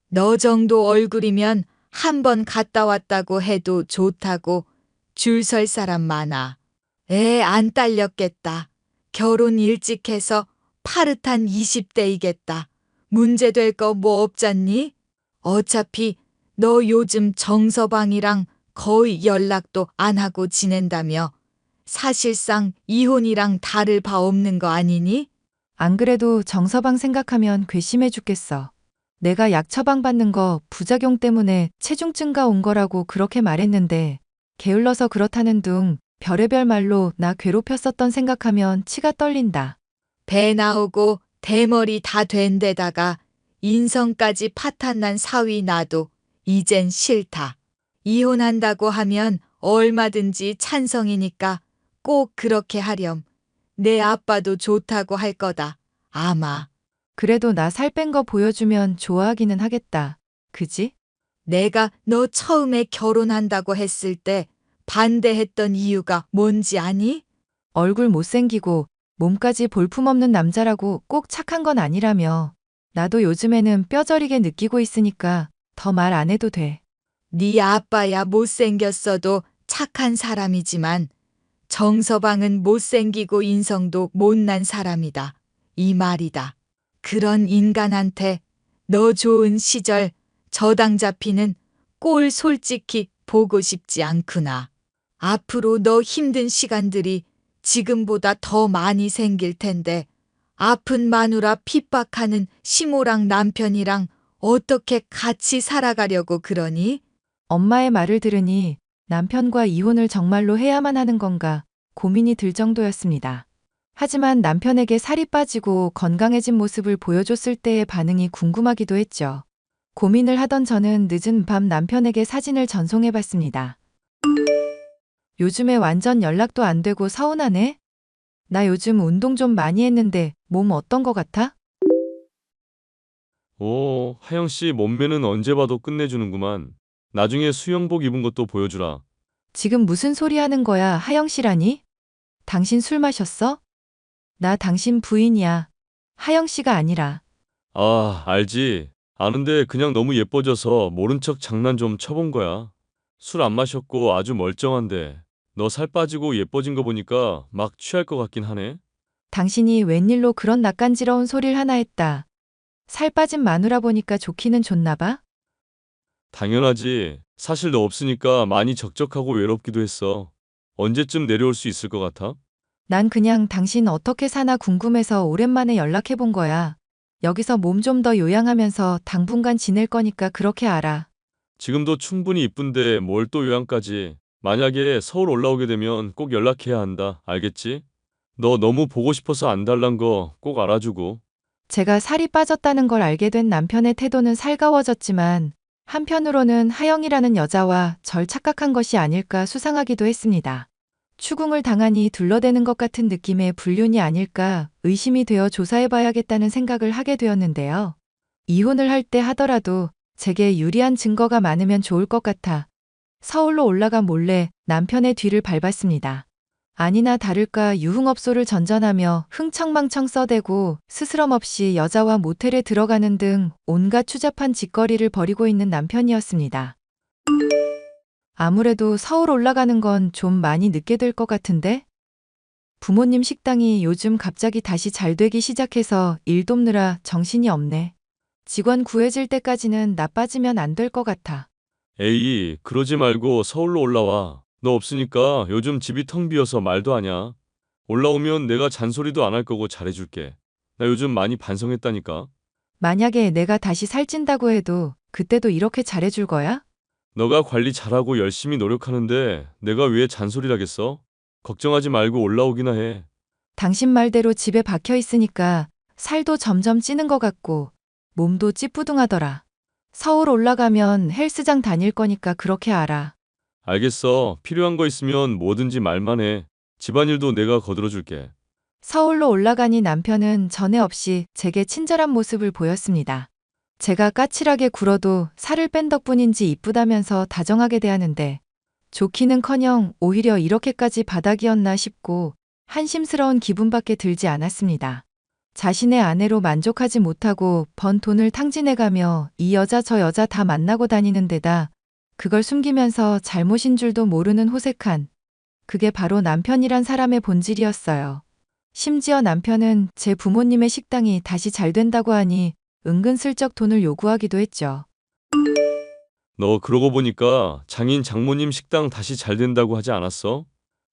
너 정도 얼굴이면 한 번 갔다 왔다고 해도 좋다고 줄 설 사람 많아. 애 안 딸렸겠다. 결혼 일찍 해서 파릇한 20대이겠다. 문제될 거 뭐 없잖니? 어차피 너 요즘 정서방이랑 거의 연락도 안 하고 지낸다며. 사실상 이혼이랑 다를 바 없는 거 아니니? 안 그래도 정서방 생각하면 괘씸해 죽겠어. 내가 약 처방받는 거 부작용 때문에 체중증가 온 거라고 그렇게 말했는데 게을러서 그렇다는 둥 별의별 말로 나 괴롭혔었던 생각하면 치가 떨린다. 배 나오고 대머리 다 된 데다가 인성까지 파탄난 사위 나도 이젠 싫다. 이혼한다고 하면 얼마든지 찬성이니까 꼭 그렇게 하렴. 내 아빠도 좋다고 할 거다. 아마. 그래도 나 살 뺀 거 보여주면 좋아하기는 하겠다. 그지? 내가 너 처음에 결혼한다고 했을 때 반대했던 이유가 뭔지 아니? 얼굴 못생기고 몸까지 볼품없는 남자라고 꼭 착한 건 아니라며. 나도 요즘에는 뼈저리게 느끼고 있으니까 더 말 안 해도 돼. 네 아빠야 못생겼어도 착한 사람이지만 정서방은 못생기고 인성도 못난 사람이다. 이 말이다. 그런 인간한테 너 좋은 시절 저당 잡히는 꼴 솔직히 보고 싶지 않구나. 앞으로 너 힘든 시간들이 지금보다 더 많이 생길 텐데 아픈 마누라 핍박하는 시모랑 남편이랑 어떻게 같이 살아가려고 그러니? 엄마의 말을 들으니 남편과 이혼을 정말로 해야만 하는 건가 고민이 들 정도였습니다. 하지만 남편에게 살이 빠지고 건강해진 모습을 보여줬을 때의 반응이 궁금하기도 했죠. 고민을 하던 저는 늦은 밤 남편에게 사진을 전송해봤습니다. 요즘에 완전 연락도 안 되고 서운하네? 나 요즘 운동 좀 많이 했는데 몸 어떤 거 같아? 오, 하영 씨 몸매는 언제 봐도 끝내주는구만. 나중에 수영복 입은 것도 보여주라. 지금 무슨 소리 하는 거야, 하영 씨라니? 당신 술 마셨어? 나 당신 부인이야. 하영 씨가 아니라. 아, 알지. 아는데 그냥 너무 예뻐져서 모른 척 장난 좀 쳐본 거야. 술 안 마셨고 아주 멀쩡한데 너 살 빠지고 예뻐진 거 보니까 막 취할 것 같긴 하네. 당신이 웬일로 그런 낯간지러운 소리를 하나 했다. 살 빠진 마누라 보니까 좋기는 좋나 봐? 당연하지. 사실 너 없으니까 많이 적적하고 외롭기도 했어. 언제쯤 내려올 수 있을 것 같아? 난 그냥 당신 어떻게 사나 궁금해서 오랜만에 연락해 본 거야. 여기서 몸 좀 더 요양하면서 당분간 지낼 거니까 그렇게 알아. 지금도 충분히 이쁜데 뭘 또 요양까지. 만약에 서울 올라오게 되면 꼭 연락해야 한다. 알겠지? 너 너무 보고 싶어서 안 달란 거 꼭 알아주고. 제가 살이 빠졌다는 걸 알게 된 남편의 태도는 살가워졌지만 한편으로는 하영이라는 여자와 절 착각한 것이 아닐까 수상하기도 했습니다. 추궁을 당하니 둘러대는 것 같은 느낌의 불륜이 아닐까 의심이 되어 조사해봐야겠다는 생각을 하게 되었는데요. 이혼을 할 때 하더라도 제게 유리한 증거가 많으면 좋을 것 같아 서울로 올라가 몰래 남편의 뒤를 밟았습니다. 아니나 다를까 유흥업소를 전전하며 흥청망청 써대고 스스럼 없이 여자와 모텔에 들어가는 등 온갖 추잡한 짓거리를 벌이고 있는 남편이었습니다. 아무래도 서울 올라가는 건 좀 많이 늦게 될 것 같은데? 부모님 식당이 요즘 갑자기 다시 잘 되기 시작해서 일 돕느라 정신이 없네. 직원 구해질 때까지는 나빠지면 안 될 것 같아. 에이, 그러지 말고 서울로 올라와. 너 없으니까 요즘 집이 텅 비어서 말도 아냐. 올라오면 내가 잔소리도 안 할 거고 잘해줄게. 나 요즘 많이 반성했다니까. 만약에 내가 다시 살찐다고 해도 그때도 이렇게 잘해줄 거야? 너가 관리 잘하고 열심히 노력하는데 내가 왜 잔소리를 하겠어? 걱정하지 말고 올라오기나 해. 당신 말대로 집에 박혀 있으니까 살도 점점 찌는 것 같고 몸도 찌뿌둥하더라. 서울 올라가면 헬스장 다닐 거니까 그렇게 알아. 알겠어. 필요한 거 있으면 뭐든지 말만 해. 집안일도 내가 거들어줄게. 서울로 올라가니 남편은 전에 없이 제게 친절한 모습을 보였습니다. 제가 까칠하게 굴어도 살을 뺀 덕분인지 이쁘다면서 다정하게 대하는데 좋기는커녕 오히려 이렇게까지 바닥이었나 싶고 한심스러운 기분밖에 들지 않았습니다. 자신의 아내로 만족하지 못하고 번 돈을 탕진해가며 이 여자 저 여자 다 만나고 다니는 데다 그걸 숨기면서 잘못인 줄도 모르는 호색한 그게 바로 남편이란 사람의 본질이었어요. 심지어 남편은 제 부모님의 식당이 다시 잘 된다고 하니 은근슬쩍 돈을 요구하기도 했죠. 너 그러고 보니까 장인 장모님 식당 다시 잘 된다고 하지 않았어?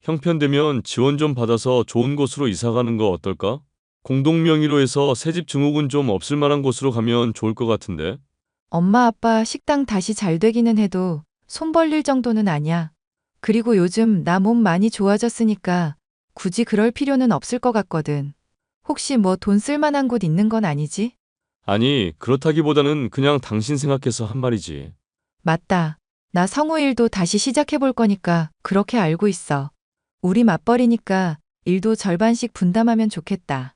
형편되면 지원 좀 받아서 좋은 곳으로 이사 가는 거 어떨까? 공동 명의로 해서 새집 증후군 좀 없을 만한 곳으로 가면 좋을 것 같은데. 엄마 아빠 식당 다시 잘 되기는 해도 손 벌릴 정도는 아니야. 그리고 요즘 나 몸 많이 좋아졌으니까 굳이 그럴 필요는 없을 것 같거든. 혹시 뭐 돈 쓸 만한 곳 있는 건 아니지? 아니, 그렇다기보다는 그냥 당신 생각해서 한 말이지. 맞다. 나 성우 일도 다시 시작해 볼 거니까 그렇게 알고 있어. 우리 맞벌이니까 일도 절반씩 분담하면 좋겠다.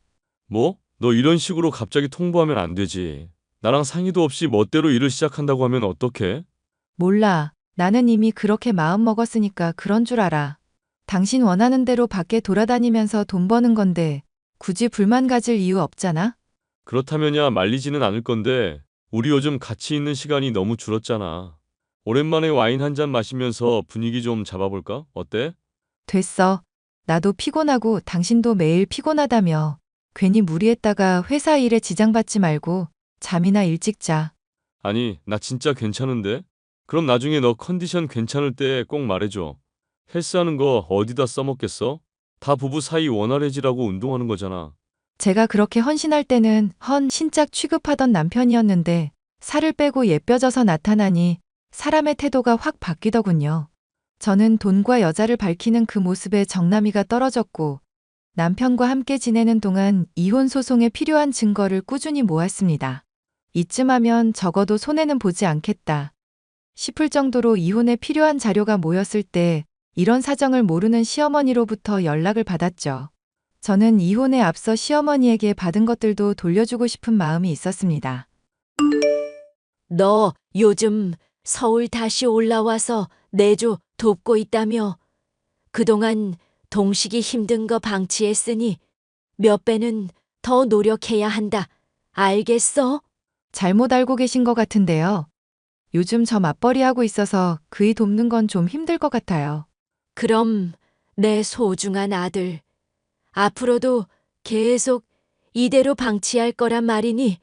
뭐? 너 이런 식으로 갑자기 통보하면 안 되지. 나랑 상의도 없이 멋대로 일을 시작한다고 하면 어떡해? 몰라. 나는 이미 그렇게 마음 먹었으니까 그런 줄 알아. 당신 원하는 대로 밖에 돌아다니면서 돈 버는 건데 굳이 불만 가질 이유 없잖아? 그렇다면야 말리지는 않을 건데 우리 요즘 같이 있는 시간이 너무 줄었잖아. 오랜만에 와인 한 잔 마시면서 분위기 좀 잡아볼까? 어때? 됐어. 나도 피곤하고 당신도 매일 피곤하다며. 괜히 무리했다가 회사 일에 지장받지 말고 잠이나 일찍 자. 아니, 나 진짜 괜찮은데? 그럼 나중에 너 컨디션 괜찮을 때 꼭 말해줘. 헬스하는 거 어디다 써먹겠어? 다 부부 사이 원활해지라고 운동하는 거잖아. 제가 그렇게 헌신할 때는 신짝 취급하던 남편이었는데 살을 빼고 예뻐져서 나타나니 사람의 태도가 확 바뀌더군요. 저는 돈과 여자를 밝히는 그 모습에 정남이가 떨어졌고 남편과 함께 지내는 동안 이혼 소송에 필요한 증거를 꾸준히 모았습니다. 이쯤 하면 적어도 손해는 보지 않겠다 싶을 정도로 이혼에 필요한 자료가 모였을 때 이런 사정을 모르는 시어머니로부터 연락을 받았죠. 저는 이혼에 앞서 시어머니에게 받은 것들도 돌려주고 싶은 마음이 있었습니다. 너 요즘 서울 다시 올라와서 내조 돕고 있다며. 그동안 동식이 힘든 거 방치했으니 몇 배는 더 노력해야 한다. 알겠어? 잘못 알고 계신 것 같은데요. 요즘 저 맞벌이 하고 있어서 그이 돕는 건 좀 힘들 것 같아요. 그럼 내 소중한 아들, 앞으로도 계속 이대로 방치할 거란 말이니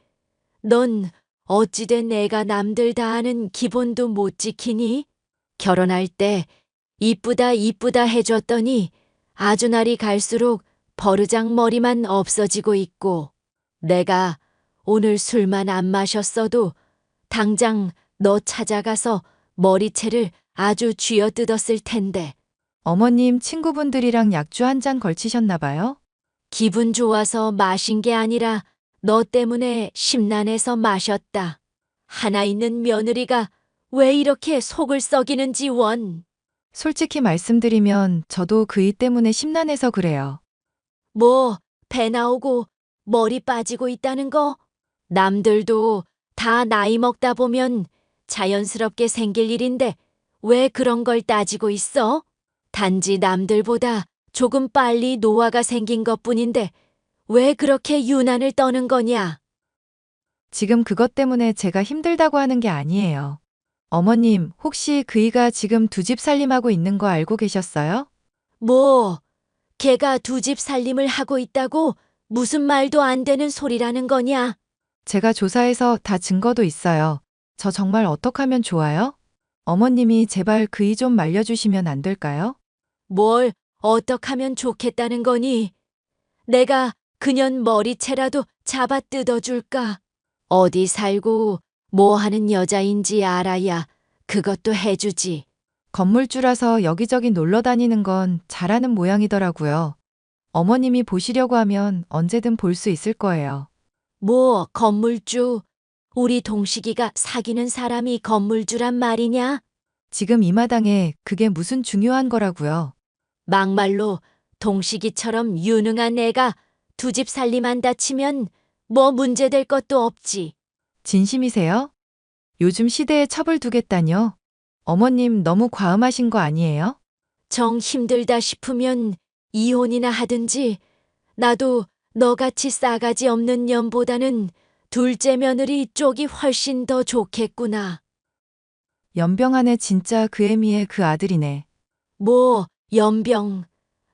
넌 어찌된 애가 남들 다 아는 기본도 못 지키니? 결혼할 때 이쁘다 이쁘다 해줬더니 아주 날이 갈수록 버르장 머리만 없어지고 있고 내가 오늘 술만 안 마셨어도 당장 너 찾아가서 머리채를 아주 쥐어뜯었을 텐데. 어머님 친구분들이랑 약주 한 잔 걸치셨나 봐요? 기분 좋아서 마신 게 아니라 너 때문에 심란해서 마셨다. 하나 있는 며느리가 왜 이렇게 속을 썩이는지 원. 솔직히 말씀드리면 저도 그이 때문에 심란해서 그래요. 뭐, 배 나오고 머리 빠지고 있다는 거? 남들도 다 나이 먹다 보면 자연스럽게 생길 일인데 왜 그런 걸 따지고 있어? 단지 남들보다 조금 빨리 노화가 생긴 것뿐인데 왜 그렇게 유난을 떠는 거냐? 지금 그것 때문에 제가 힘들다고 하는 게 아니에요. 어머님, 혹시 그이가 지금 두 집 살림하고 있는 거 알고 계셨어요? 뭐, 걔가 두 집 살림을 하고 있다고 무슨 말도 안 되는 소리라는 거냐? 제가 조사해서 다 증거도 있어요. 저 정말 어떡하면 좋아요? 어머님이 제발 그이 좀 말려주시면 안 될까요? 뭘 어떡하면 좋겠다는 거니? 내가 그년 머리채라도 잡아 뜯어줄까? 어디 살고 뭐 하는 여자인지 알아야 그것도 해주지. 건물주라서 여기저기 놀러 다니는 건 잘하는 모양이더라고요. 어머님이 보시려고 하면 언제든 볼 수 있을 거예요. 뭐 건물주? 우리 동식이가 사귀는 사람이 건물주란 말이냐? 지금 이 마당에 그게 무슨 중요한 거라고요. 막말로 동식이처럼 유능한 애가 두 집 살림한다 치면 뭐 문제될 것도 없지. 진심이세요? 요즘 시대에 첩을 두겠다뇨? 어머님 너무 과음하신 거 아니에요? 정 힘들다 싶으면 이혼이나 하든지. 나도 너같이 싸가지 없는 년보다는 둘째 며느리 쪽이 훨씬 더 좋겠구나. 연병하네 진짜 그 애미의 그 아들이네. 뭐 연병,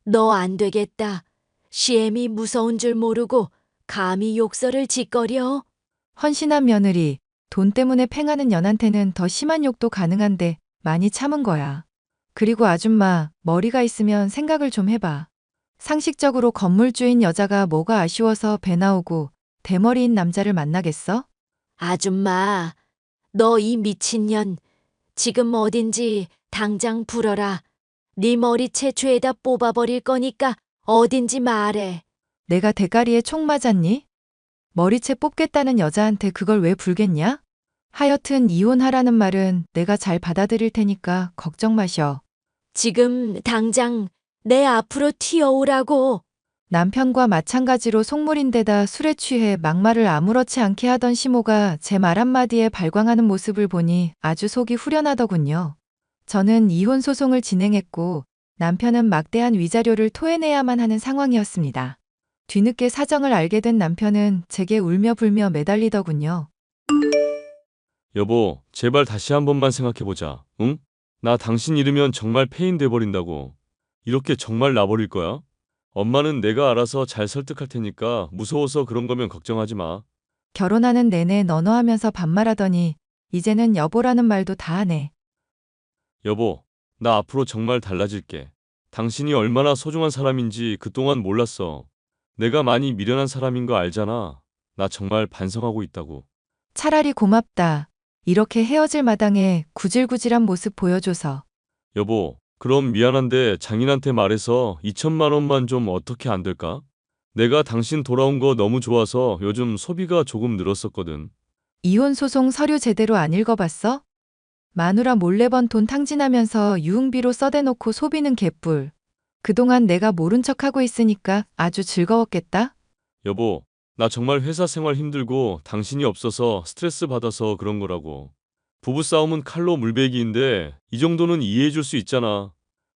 너 안 되겠다. 시엠이 무서운 줄 모르고 감히 욕설을 짓거려? 헌신한 며느리, 돈 때문에 팽하는 년한테는 더 심한 욕도 가능한데 많이 참은 거야. 그리고 아줌마, 머리가 있으면 생각을 좀 해봐. 상식적으로 건물주인 여자가 뭐가 아쉬워서 배 나오고 대머리인 남자를 만나겠어? 아줌마, 너 이 미친년. 지금 어딘지 당장 불어라. 네 머리채 죄다 뽑아버릴 거니까 어딘지 말해. 내가 대가리에 총 맞았니? 머리채 뽑겠다는 여자한테 그걸 왜 불겠냐? 하여튼 이혼하라는 말은 내가 잘 받아들일 테니까 걱정 마셔. 지금 당장 내 앞으로 튀어오라고. 남편과 마찬가지로 속물인데다 술에 취해 막말을 아무렇지 않게 하던 시모가 제 말 한마디에 발광하는 모습을 보니 아주 속이 후련하더군요. 저는 이혼 소송을 진행했고 남편은 막대한 위자료를 토해내야만 하는 상황이었습니다. 뒤늦게 사정을 알게 된 남편은 제게 울며 불며 매달리더군요. 여보, 제발 다시 한 번만 생각해보자. 응? 나 당신 잃으면 정말 폐인 돼버린다고. 이렇게 정말 나버릴 거야? 엄마는 내가 알아서 잘 설득할 테니까 무서워서 그런 거면 걱정하지 마. 결혼하는 내내 너너하면서 반말하더니 이제는 여보라는 말도 다 하네. 여보, 나 앞으로 정말 달라질게. 당신이 얼마나 소중한 사람인지 그동안 몰랐어. 내가 많이 미련한 사람인 거 알잖아. 나 정말 반성하고 있다고. 차라리 고맙다. 이렇게 헤어질 마당에 구질구질한 모습 보여줘서. 여보, 그럼 미안한데 장인한테 말해서 2천만 원만 좀 어떻게 안 될까? 내가 당신 돌아온 거 너무 좋아서 요즘 소비가 조금 늘었었거든. 이혼 소송 서류 제대로 안 읽어봤어? 마누라 몰래 번 돈 탕진하면서 유흥비로 써대놓고 소비는 개뿔. 그동안 내가 모른 척하고 있으니까 아주 즐거웠겠다? 여보, 나 정말 회사 생활 힘들고 당신이 없어서 스트레스 받아서 그런 거라고. 부부싸움은 칼로 물베기인데 이 정도는 이해해 줄 수 있잖아.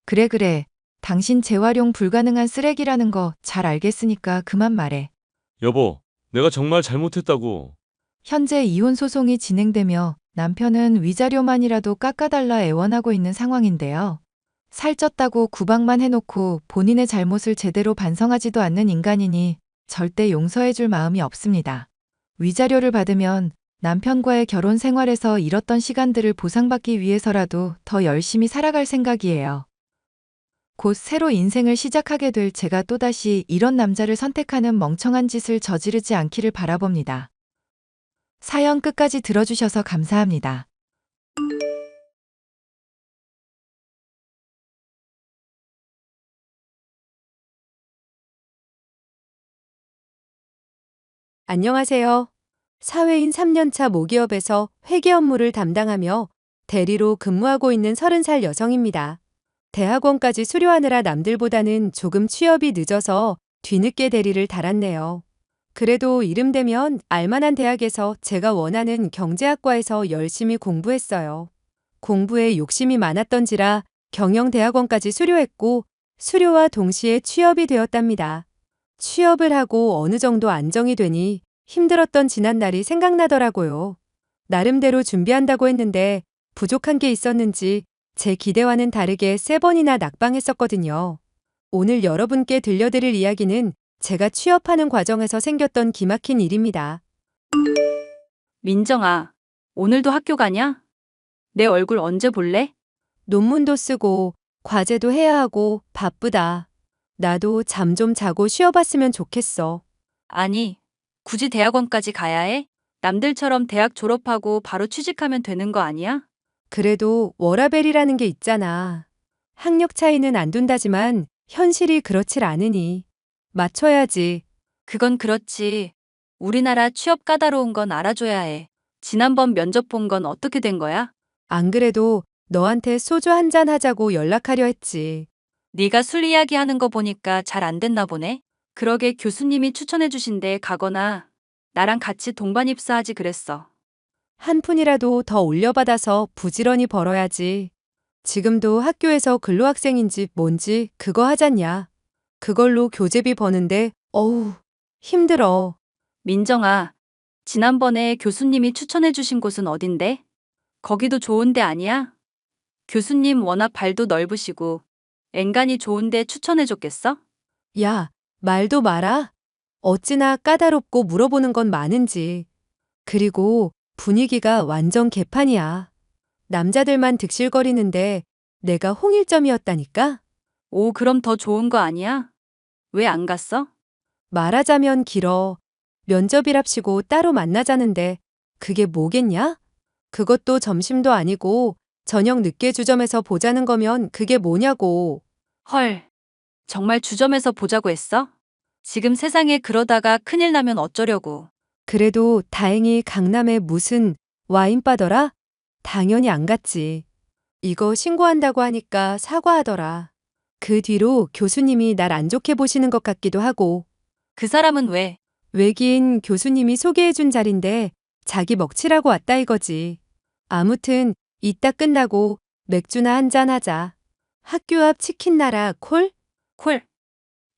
그래. 당신 재활용 불가능한 쓰레기라는 거 잘 알겠으니까 그만 말해. 여보, 내가 정말 잘못했다고. 현재 이혼 소송이 진행되며 남편은 위자료만이라도 깎아달라 애원하고 있는 상황인데요. 살쪘다고 구박만 해놓고 본인의 잘못을 제대로 반성하지도 않는 인간이니 절대 용서해줄 마음이 없습니다. 위자료를 받으면 남편과의 결혼 생활에서 잃었던 시간들을 보상받기 위해서라도 더 열심히 살아갈 생각이에요. 곧 새로 인생을 시작하게 될 제가 또다시 이런 남자를 선택하는 멍청한 짓을 저지르지 않기를 바라봅니다. 사연 끝까지 들어주셔서 감사합니다. 안녕하세요. 사회인 3년차 모기업에서 회계 업무를 담당하며 대리로 근무하고 있는 30살 여성입니다. 대학원까지 수료하느라 남들보다는 조금 취업이 늦어서 뒤늦게 대리를 달았네요. 그래도 이름 되면 알만한 대학에서 제가 원하는 경제학과에서 열심히 공부했어요. 공부에 욕심이 많았던지라 경영대학원까지 수료했고 수료와 동시에 취업이 되었답니다. 취업을 하고 어느 정도 안정이 되니 힘들었던 지난날이 생각나더라고요. 나름대로 준비한다고 했는데 부족한 게 있었는지 제 기대와는 다르게 3번이나 낙방했었거든요. 오늘 여러분께 들려드릴 이야기는 제가 취업하는 과정에서 생겼던 기막힌 일입니다. 민정아, 오늘도 학교 가냐? 내 얼굴 언제 볼래? 논문도 쓰고 과제도 해야 하고 바쁘다. 나도 잠 좀 자고 쉬어봤으면 좋겠어. 아니, 굳이 대학원까지 가야 해? 남들처럼 대학 졸업하고 바로 취직하면 되는 거 아니야? 그래도 워라밸이라는 게 있잖아. 학력 차이는 안 둔다지만 현실이 그렇질 않으니 맞춰야지. 그건 그렇지. 우리나라 취업 까다로운 건 알아줘야 해. 지난번 면접 본 건 어떻게 된 거야? 안 그래도 너한테 소주 한잔 하자고 연락하려 했지. 네가 술 이야기하는 거 보니까 잘 안 됐나 보네. 그러게 교수님이 추천해 주신 데 가거나 나랑 같이 동반 입사하지 그랬어. 한 푼이라도 더 올려받아서 부지런히 벌어야지. 지금도 학교에서 근로학생인지 뭔지 그거 하잖냐. 그걸로 교재비 버는데 어우 힘들어. 민정아, 지난번에 교수님이 추천해 주신 곳은 어딘데? 거기도 좋은 데 아니야? 교수님 워낙 발도 넓으시고 엔간히 좋은 데 추천해 줬겠어? 야, 말도 마라. 어찌나 까다롭고 물어보는 건 많은지. 그리고 분위기가 완전 개판이야. 남자들만 득실거리는데 내가 홍일점이었다니까? 오, 그럼 더 좋은 거 아니야? 왜 안 갔어? 말하자면 길어. 면접이랍시고 따로 만나자는데 그게 뭐겠냐? 그것도 점심도 아니고 저녁 늦게 주점에서 보자는 거면 그게 뭐냐고. 헐, 정말 주점에서 보자고 했어? 지금 세상에 그러다가 큰일 나면 어쩌려고. 그래도 다행히 강남에 무슨 와인바더라? 당연히 안 갔지. 이거 신고한다고 하니까 사과하더라. 그 뒤로 교수님이 날 안 좋게 보시는 것 같기도 하고. 그 사람은 왜? 외기인 교수님이 소개해준 자리인데 자기 먹칠하고 왔다 이거지. 아무튼 이따 끝나고 맥주나 한잔 하자. 학교 앞 치킨 나라 콜? 콜.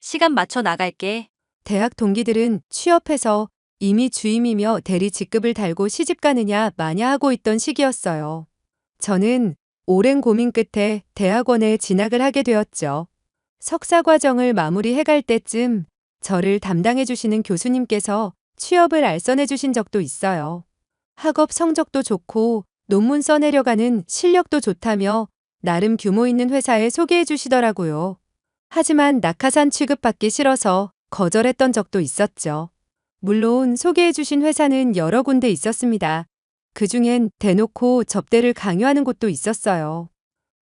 시간 맞춰 나갈게. 대학 동기들은 취업해서 이미 주임이며 대리 직급을 달고 시집 가느냐 마냐 하고 있던 시기였어요. 저는 오랜 고민 끝에 대학원에 진학을 하게 되었죠. 석사 과정을 마무리해 갈 때쯤 저를 담당해 주시는 교수님께서 취업을 알선해 주신 적도 있어요. 학업 성적도 좋고 논문 써내려가는 실력도 좋다며 나름 규모 있는 회사에 소개해 주시더라고요. 하지만 낙하산 취급받기 싫어서 거절했던 적도 있었죠. 물론 소개해 주신 회사는 여러 군데 있었습니다. 그중엔 대놓고 접대를 강요하는 곳도 있었어요.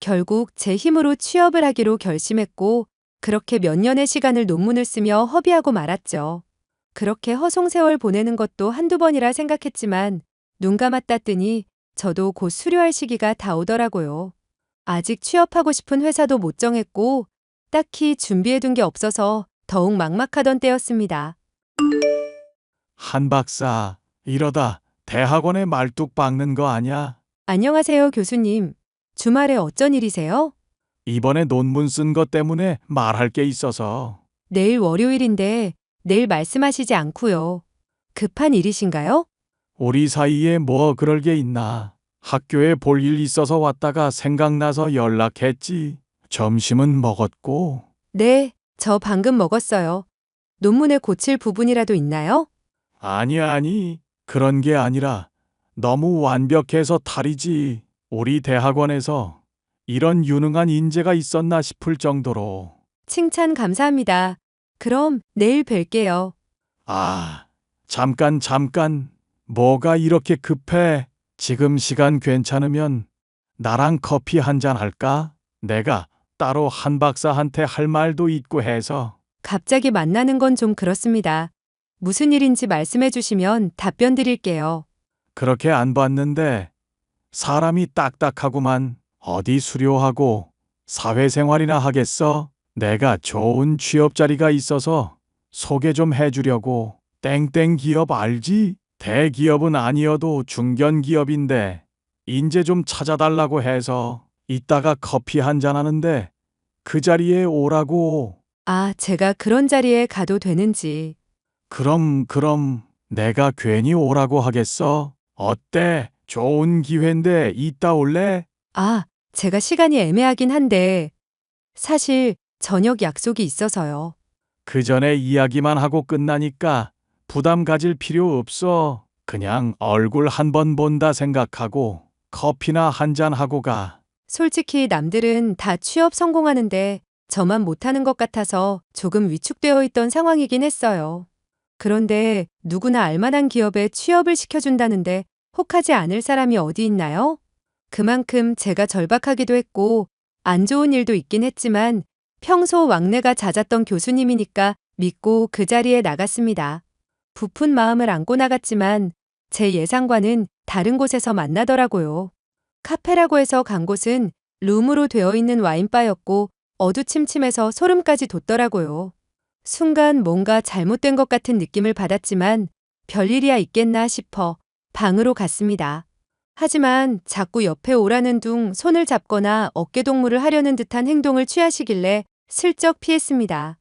결국 제 힘으로 취업을 하기로 결심했고 그렇게 몇 년의 시간을 논문을 쓰며 허비하고 말았죠. 그렇게 허송세월 보내는 것도 한두 번이라 생각했지만 눈 감았다 뜨니 저도 곧 수료할 시기가 다 오더라고요. 아직 취업하고 싶은 회사도 못 정했고 딱히 준비해둔 게 없어서 더욱 막막하던 때였습니다. 한 박사, 이러다 대학원에 말뚝 박는 거 아냐? 안녕하세요, 교수님. 주말에 어쩐 일이세요? 이번에 논문 쓴 것 때문에 말할 게 있어서. 내일 월요일인데 내일 말씀하시지 않고요. 급한 일이신가요? 우리 사이에 뭐 그럴 게 있나? 학교에 볼 일 있어서 왔다가 생각나서 연락했지. 점심은 먹었고. 네, 저 방금 먹었어요. 논문에 고칠 부분이라도 있나요? 아니, 그런 게 아니라 너무 완벽해서 탈이지. 우리 대학원에서 이런 유능한 인재가 있었나 싶을 정도로. 칭찬 감사합니다. 그럼 내일 뵐게요. 아, 잠깐. 뭐가 이렇게 급해? 지금 시간 괜찮으면 나랑 커피 한잔 할까? 내가 따로 한 박사한테 할 말도 있고 해서. 갑자기 만나는 건 좀 그렇습니다. 무슨 일인지 말씀해 주시면 답변 드릴게요. 그렇게 안 봤는데 사람이 딱딱하구만. 어디 수료하고 사회생활이나 하겠어? 내가 좋은 취업 자리가 있어서 소개 좀 해주려고. 땡땡 기업 알지? 대기업은 아니어도 중견기업인데 인재 좀 찾아달라고 해서 이따가 커피 한잔 하는데 그 자리에 오라고. 아, 제가 그런 자리에 가도 되는지. 그럼 내가 괜히 오라고 하겠어? 어때? 좋은 기회인데 이따 올래? 아, 제가 시간이 애매하긴 한데 사실 저녁 약속이 있어서요. 그 전에 이야기만 하고 끝나니까 부담 가질 필요 없어. 그냥 얼굴 한 번 본다 생각하고 커피나 한 잔 하고 가. 솔직히 남들은 다 취업 성공하는데 저만 못하는 것 같아서 조금 위축되어 있던 상황이긴 했어요. 그런데 누구나 알만한 기업에 취업을 시켜준다는데 혹하지 않을 사람이 어디 있나요? 그만큼 제가 절박하기도 했고 안 좋은 일도 있긴 했지만 평소 왕래가 잦았던 교수님이니까 믿고 그 자리에 나갔습니다. 부푼 마음을 안고 나갔지만 제 예상과는 다른 곳에서 만나더라고요. 카페라고 해서 간 곳은 룸으로 되어 있는 와인바였고 어두침침해서 소름까지 돋더라고요. 순간 뭔가 잘못된 것 같은 느낌을 받았지만 별일이야 있겠나 싶어 방으로 갔습니다. 하지만 자꾸 옆에 오라는 둥 손을 잡거나 어깨동무를 하려는 듯한 행동을 취하시길래 슬쩍 피했습니다.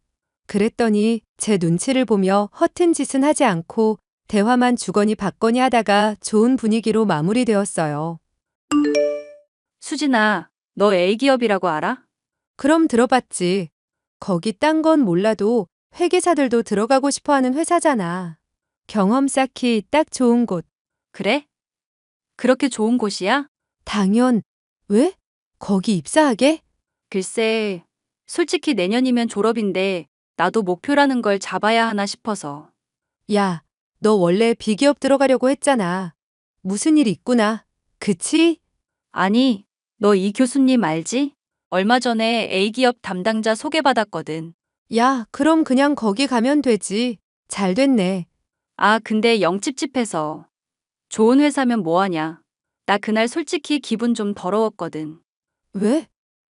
그랬더니 제 눈치를 보며 허튼 짓은 하지 않고 대화만 주거니 받거니 하다가 좋은 분위기로 마무리되었어요. 수진아, 너 A기업이라고 알아? 그럼 들어봤지. 거기 딴 건 몰라도 회계사들도 들어가고 싶어 하는 회사잖아. 경험 쌓기 딱 좋은 곳. 그래? 그렇게 좋은 곳이야? 당연. 왜? 거기 입사하게? 글쎄, 솔직히 내년이면 졸업인데 나도 목표라는 걸 잡아야 하나 싶어서. 야, 너 원래 비기업 들어가려고 했잖아. 무슨 일 있구나. 그치? 아니, 너 이 교수님 알지? 얼마 전에 A기업 담당자 소개받았거든. 야, 그럼 그냥 거기 가면 되지. 잘 됐네. 아, 근데 영찝찝해서. 좋은 회사면 뭐하냐. 나 그날 솔직히 기분 좀 더러웠거든. 왜?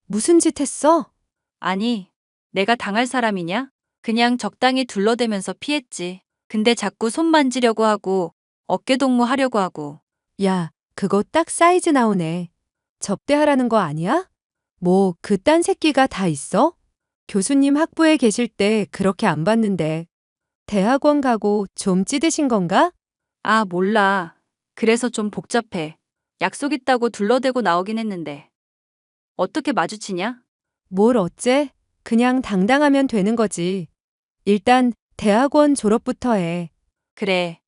무슨 짓 했어? 아니, 내가 당할 사람이냐? 그냥 적당히 둘러대면서 피했지. 근데 자꾸 손 만지려고 하고 어깨동무 하려고 하고. 야, 그거 딱 사이즈 나오네. 접대하라는 거 아니야? 뭐 그딴 새끼가 다 있어? 교수님 학부에 계실 때 그렇게 안 봤는데. 대학원 가고 좀 찌드신 건가? 아, 몰라. 그래서 좀 복잡해. 약속 있다고 둘러대고 나오긴 했는데. 어떻게 마주치냐? 뭘 어째? 그냥 당당하면 되는 거지. 일단 대학원 졸업부터 해. 그래.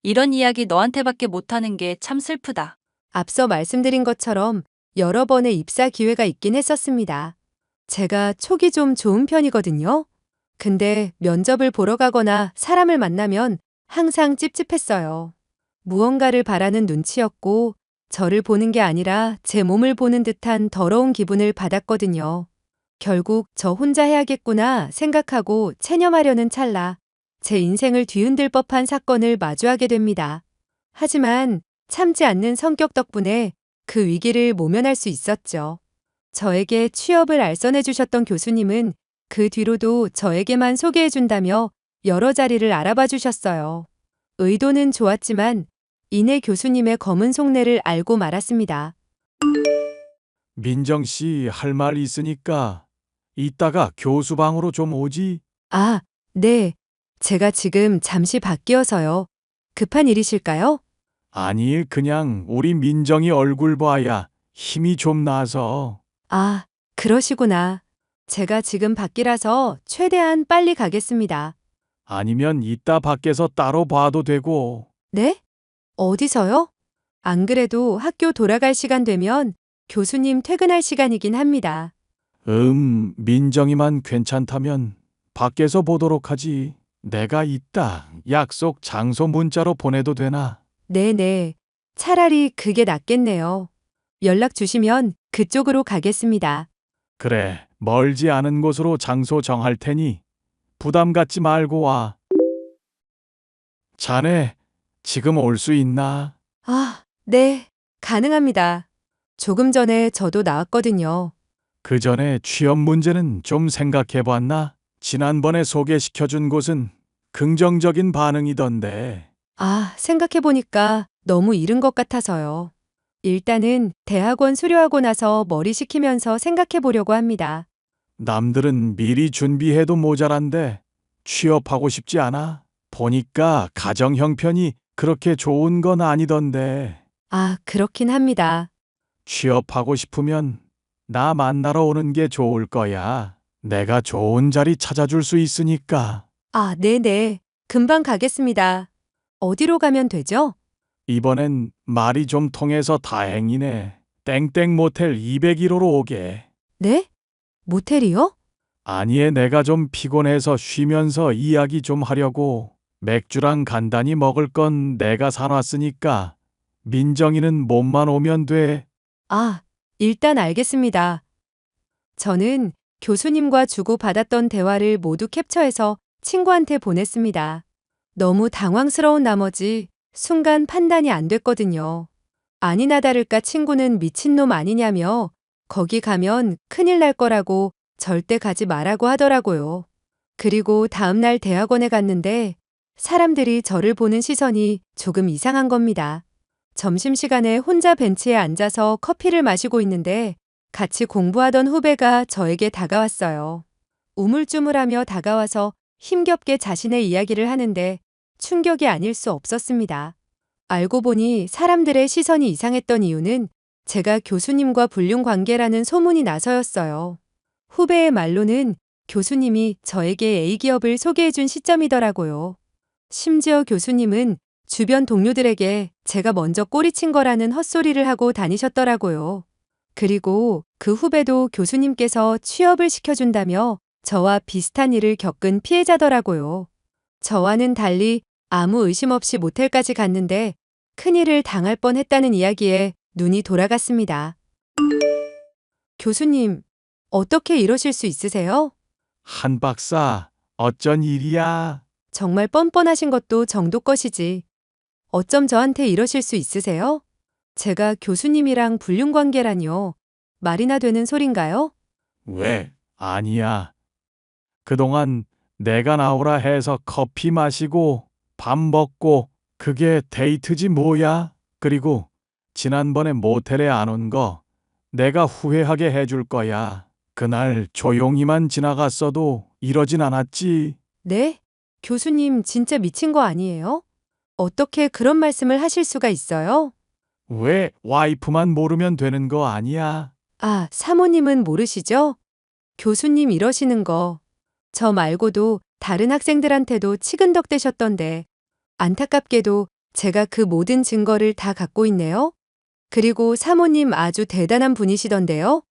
이런 이야기 너한테밖에 못하는 게 참 슬프다. 앞서 말씀드린 것처럼 여러 번의 입사 기회가 있긴 했었습니다. 제가 촉이 좀 좋은 편이거든요. 근데 면접을 보러 가거나 사람을 만나면 항상 찝찝했어요. 무언가를 바라는 눈치였고 저를 보는 게 아니라 제 몸을 보는 듯한 더러운 기분을 받았거든요. 결국 저 혼자 해야겠구나 생각하고 체념하려는 찰나 제 인생을 뒤흔들 법한 사건을 마주하게 됩니다. 하지만 참지 않는 성격 덕분에 그 위기를 모면할 수 있었죠. 저에게 취업을 알선해 주셨던 교수님은 그 뒤로도 저에게만 소개해 준다며 여러 자리를 알아봐 주셨어요. 의도는 좋았지만 이내 교수님의 검은 속내를 알고 말았습니다. 민정 씨 할 말 있으니까 이따가 교수방으로 좀 오지. 아, 네. 제가 지금 잠시 바뀌어서요. 급한 일이실까요? 아니, 그냥 우리 민정이 얼굴 봐야 힘이 좀 나서. 아, 그러시구나. 제가 지금 밖이라서 최대한 빨리 가겠습니다. 아니면 이따 밖에서 따로 봐도 되고. 네? 어디서요? 안 그래도 학교 돌아갈 시간 되면 교수님 퇴근할 시간이긴 합니다. 민정이만 괜찮다면 밖에서 보도록 하지. 내가 이따 약속 장소 문자로 보내도 되나? 네네. 차라리 그게 낫겠네요. 연락 주시면 그쪽으로 가겠습니다. 그래, 멀지 않은 곳으로 장소 정할 테니 부담 갖지 말고 와. 자네, 지금 올 수 있나? 아, 네. 가능합니다. 조금 전에 저도 나왔거든요. 그 전에 취업 문제는 좀 생각해 봤나? 지난번에 소개시켜준 곳은 긍정적인 반응이던데. 아, 생각해보니까 너무 이른 것 같아서요. 일단은 대학원 수료하고 나서 머리 식히면서 생각해보려고 합니다. 남들은 미리 준비해도 모자란데 취업하고 싶지 않아? 보니까 가정 형편이 그렇게 좋은 건 아니던데. 아, 그렇긴 합니다. 취업하고 싶으면 나 만나러 오는 게 좋을 거야. 내가 좋은 자리 찾아줄 수 있으니까. 아, 네네. 금방 가겠습니다. 어디로 가면 되죠? 이번엔 말이 좀 통해서 다행이네. 땡땡 모텔 201호로 오게. 네? 모텔이요? 아니에 내가 좀 피곤해서 쉬면서 이야기 좀 하려고. 맥주랑 간단히 먹을 건 내가 사놨으니까 민정이는 몸만 오면 돼. 아, 일단 알겠습니다. 저는 교수님과 주고받았던 대화를 모두 캡처해서 친구한테 보냈습니다. 너무 당황스러운 나머지 순간 판단이 안 됐거든요. 아니나 다를까 친구는 미친놈 아니냐며 거기 가면 큰일 날 거라고 절대 가지 말라고 하더라고요. 그리고 다음날 대학원에 갔는데 사람들이 저를 보는 시선이 조금 이상한 겁니다. 점심시간에 혼자 벤치에 앉아서 커피를 마시고 있는데 같이 공부하던 후배가 저에게 다가왔어요. 우물쭈물하며 다가와서 힘겹게 자신의 이야기를 하는데 충격이 아닐 수 없었습니다. 알고 보니 사람들의 시선이 이상했던 이유는 제가 교수님과 불륜 관계라는 소문이 나서였어요. 후배의 말로는 교수님이 저에게 A기업을 소개해준 시점이더라고요. 심지어 교수님은 주변 동료들에게 제가 먼저 꼬리친 거라는 헛소리를 하고 다니셨더라고요. 그리고 그 후배도 교수님께서 취업을 시켜준다며 저와 비슷한 일을 겪은 피해자더라고요. 저와는 달리 아무 의심 없이 모텔까지 갔는데 큰일을 당할 뻔했다는 이야기에 눈이 돌아갔습니다. 교수님, 어떻게 이러실 수 있으세요? 한 박사, 어쩐 일이야? 정말 뻔뻔하신 것도 정도 것이지. 어쩜 저한테 이러실 수 있으세요? 제가 교수님이랑 불륜 관계라니요. 말이나 되는 소린가요? 왜? 아니야. 그동안 내가 나오라 해서 커피 마시고 밥 먹고 그게 데이트지 뭐야? 그리고 지난번에 모텔에 안 온 거 내가 후회하게 해줄 거야. 그날 조용히만 지나갔어도 이러진 않았지. 네? 교수님 진짜 미친 거 아니에요? 어떻게 그런 말씀을 하실 수가 있어요? 왜 와이프만 모르면 되는 거 아니야? 아, 사모님은 모르시죠? 교수님 이러시는 거. 저 말고도 다른 학생들한테도 치근덕대셨던데 안타깝게도 제가 그 모든 증거를 다 갖고 있네요. 그리고 사모님 아주 대단한 분이시던데요.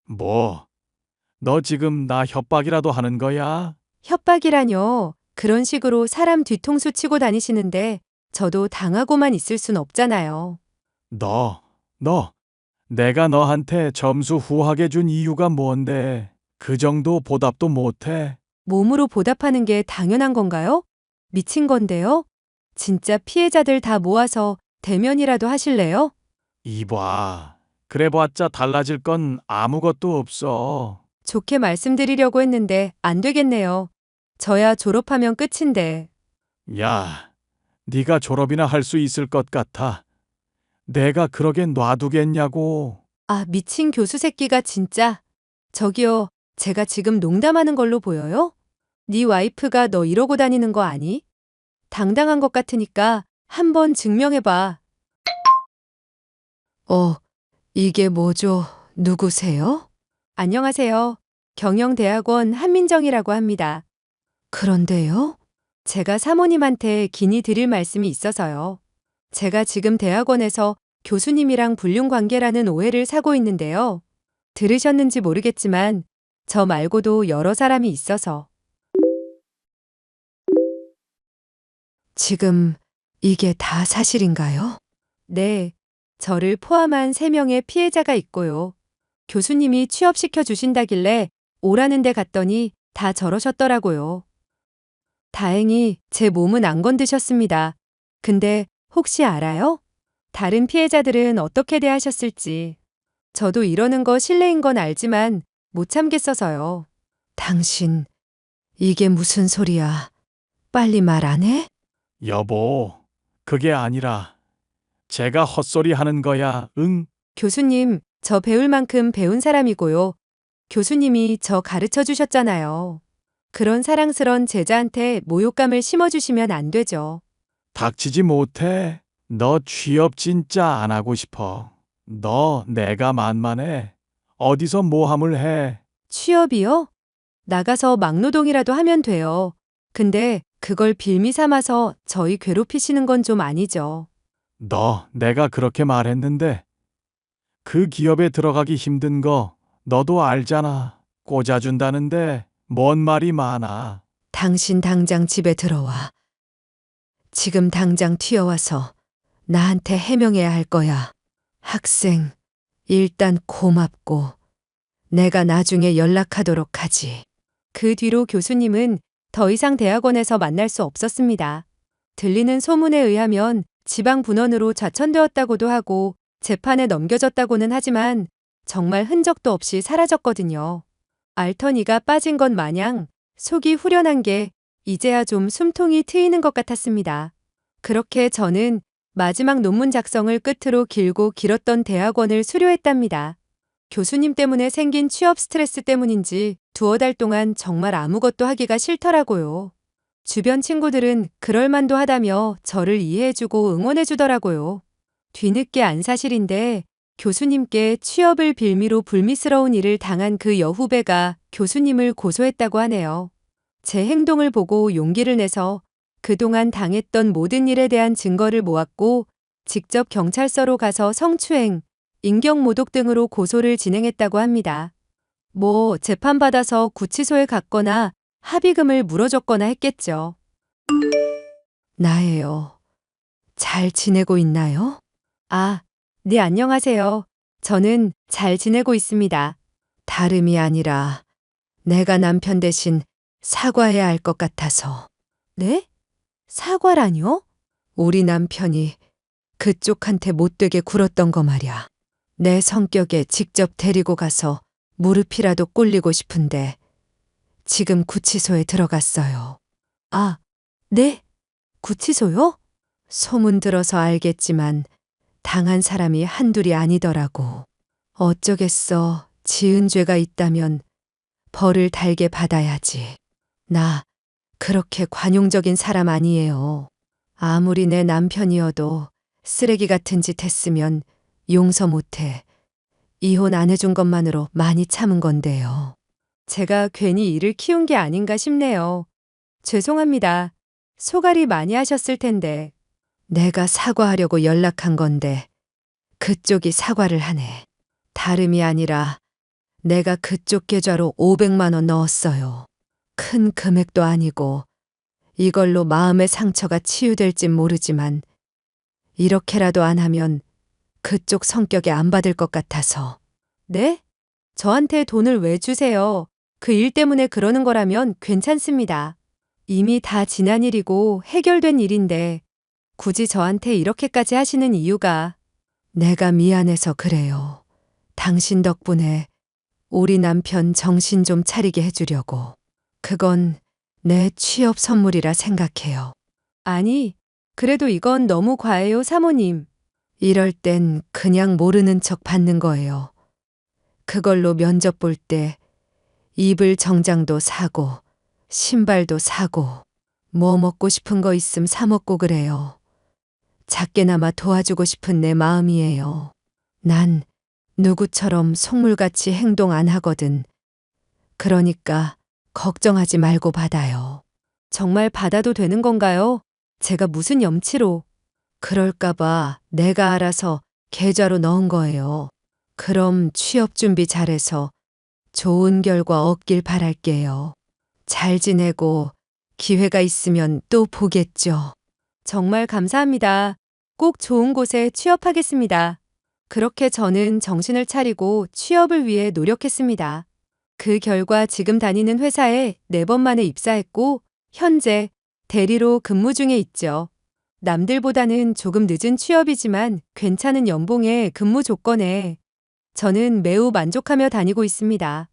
뭐? 너 지금 나 협박이라도 하는 거야? 협박이라뇨. 그런 식으로 사람 뒤통수 치고 다니시는데 저도 당하고만 있을 순 없잖아요. 너, 내가 너한테 점수 후하게 준 이유가 뭔데? 그 정도 보답도 못해? 몸으로 보답하는 게 당연한 건가요? 미친 건데요? 진짜 피해자들 다 모아서 대면이라도 하실래요? 이봐, 그래봤자 달라질 건 아무것도 없어. 좋게 말씀드리려고 했는데 안 되겠네요. 저야 졸업하면 끝인데. 야, 네가 졸업이나 할 수 있을 것 같아. 내가 그러게 놔두겠냐고. 아, 미친 교수 새끼가 진짜. 저기요, 제가 지금 농담하는 걸로 보여요? 네 와이프가 너 이러고 다니는 거 아니? 당당한 것 같으니까 한번 증명해봐. 이게 뭐죠? 누구세요? 안녕하세요. 경영대학원 한민정이라고 합니다. 그런데요? 제가 사모님한테 긴히 드릴 말씀이 있어서요. 제가 지금 대학원에서 교수님이랑 불륜 관계라는 오해를 사고 있는데요. 들으셨는지 모르겠지만 저 말고도 여러 사람이 있어서. 지금 이게 다 사실인가요? 네. 저를 포함한 3명의 피해자가 있고요. 교수님이 취업시켜 주신다길래 오라는 데 갔더니 다 저러셨더라고요. 다행히 제 몸은 안 건드셨습니다. 근데 혹시 알아요? 다른 피해자들은 어떻게 대하셨을지. 저도 이러는 거 실례인 건 알지만 못 참겠어서요. 당신, 이게 무슨 소리야? 빨리 말 안 해? 여보, 그게 아니라 제가 헛소리 하는 거야, 응? 교수님, 저 배울 만큼 배운 사람이고요. 교수님이 저 가르쳐 주셨잖아요. 그런 사랑스런 제자한테 모욕감을 심어주시면 안 되죠. 닥치지 못해. 너 취업 진짜 안 하고 싶어. 너 내가 만만해. 어디서 모함을 해. 취업이요? 나가서 막노동이라도 하면 돼요. 근데 그걸 빌미 삼아서 저희 괴롭히시는 건 좀 아니죠. 내가 그렇게 말했는데 그 기업에 들어가기 힘든 거 너도 알잖아. 꽂아준다는데 뭔 말이 많아. 당신 당장 집에 들어와. 지금 당장 튀어와서 나한테 해명해야 할 거야. 학생, 일단 고맙고 내가 나중에 연락하도록 하지. 그 뒤로 교수님은 더 이상 대학원에서 만날 수 없었습니다. 들리는 소문에 의하면 지방 분원으로 좌천되었다고도 하고 재판에 넘겨졌다고는 하지만 정말 흔적도 없이 사라졌거든요. 알터니가 빠진 것 마냥 속이 후련한 게 이제야 좀 숨통이 트이는 것 같았습니다. 그렇게 저는 마지막 논문 작성을 끝으로 길고 길었던 대학원을 수료했답니다. 교수님 때문에 생긴 취업 스트레스 때문인지 두어 달 동안 정말 아무것도 하기가 싫더라고요. 주변 친구들은 그럴만도 하다며 저를 이해해주고 응원해주더라고요. 뒤늦게 안 사실인데 교수님께 취업을 빌미로 불미스러운 일을 당한 그 여후배가 교수님을 고소했다고 하네요. 제 행동을 보고 용기를 내서 그동안 당했던 모든 일에 대한 증거를 모았고 직접 경찰서로 가서 성추행, 인격모독 등으로 고소를 진행했다고 합니다. 재판받아서 구치소에 갔거나 합의금을 물어줬거나 했겠죠. 나예요. 잘 지내고 있나요? 네, 안녕하세요. 저는 잘 지내고 있습니다. 다름이 아니라 내가 남편 대신 사과해야 할 것 같아서. 네? 사과라뇨? 우리 남편이 그쪽한테 못되게 굴었던 거 말야. 내 성격에 직접 데리고 가서 무릎이라도 꿇리고 싶은데 지금 구치소에 들어갔어요. 네? 구치소요? 소문 들어서 알겠지만 당한 사람이 한둘이 아니더라고. 어쩌겠어. 지은 죄가 있다면 벌을 달게 받아야지. 나 그렇게 관용적인 사람 아니에요. 아무리 내 남편이어도 쓰레기 같은 짓 했으면 용서 못해. 이혼 안 해준 것만으로 많이 참은 건데요. 제가 괜히 이를 키운 게 아닌가 싶네요. 죄송합니다. 소갈이 많이 하셨을 텐데. 내가 사과하려고 연락한 건데 그쪽이 사과를 하네. 다름이 아니라 내가 그쪽 계좌로 500만 원 넣었어요. 큰 금액도 아니고 이걸로 마음의 상처가 치유될진 모르지만 이렇게라도 안 하면 그쪽 성격에 안 받을 것 같아서. 네? 저한테 돈을 왜 주세요? 그 일 때문에 그러는 거라면 괜찮습니다. 이미 다 지난 일이고 해결된 일인데 굳이 저한테 이렇게까지 하시는 이유가 내가 미안해서 그래요. 당신 덕분에 우리 남편 정신 좀 차리게 해주려고. 그건 내 취업 선물이라 생각해요. 아니, 그래도 이건 너무 과해요, 사모님. 이럴 땐 그냥 모르는 척 받는 거예요. 그걸로 면접 볼 때 이불 정장도 사고 신발도 사고 뭐 먹고 싶은 거 있음 사 먹고 그래요. 작게나마 도와주고 싶은 내 마음이에요. 난 누구처럼 속물같이 행동 안 하거든. 그러니까 걱정하지 말고 받아요. 정말 받아도 되는 건가요? 제가 무슨 염치로. 그럴까봐 내가 알아서 계좌로 넣은 거예요. 그럼 취업 준비 잘해서 좋은 결과 얻길 바랄게요. 잘 지내고 기회가 있으면 또 보겠죠. 정말 감사합니다. 꼭 좋은 곳에 취업하겠습니다. 그렇게 저는 정신을 차리고 취업을 위해 노력했습니다. 그 결과 지금 다니는 회사에 4번 만에 입사했고 현재 대리로 근무 중에 있죠. 남들보다는 조금 늦은 취업이지만 괜찮은 연봉에 근무 조건에 저는 매우 만족하며 다니고 있습니다.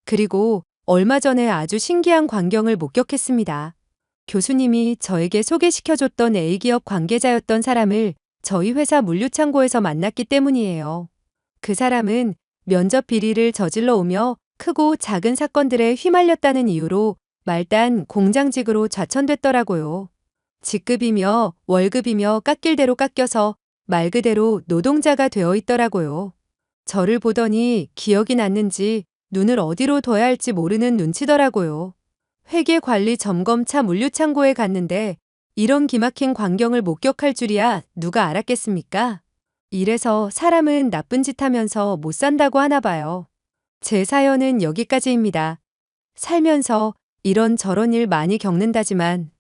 그리고 얼마 전에 아주 신기한 광경을 목격했습니다. 교수님이 저에게 소개시켜줬던 A기업 관계자였던 사람을 저희 회사 물류창고에서 만났기 때문이에요. 그 사람은 면접 비리를 저질러 오며 크고 작은 사건들에 휘말렸다는 이유로 말단 공장직으로 좌천됐더라고요. 직급이며 월급이며 깎일 대로 깎여서 말 그대로 노동자가 되어 있더라고요. 저를 보더니 기억이 났는지 눈을 어디로 둬야 할지 모르는 눈치더라고요. 회계관리 점검차 물류창고에 갔는데 이런 기막힌 광경을 목격할 줄이야 누가 알았겠습니까? 이래서 사람은 나쁜 짓 하면서 못 산다고 하나 봐요. 제 사연은 여기까지입니다. 살면서 이런저런 일 많이 겪는다지만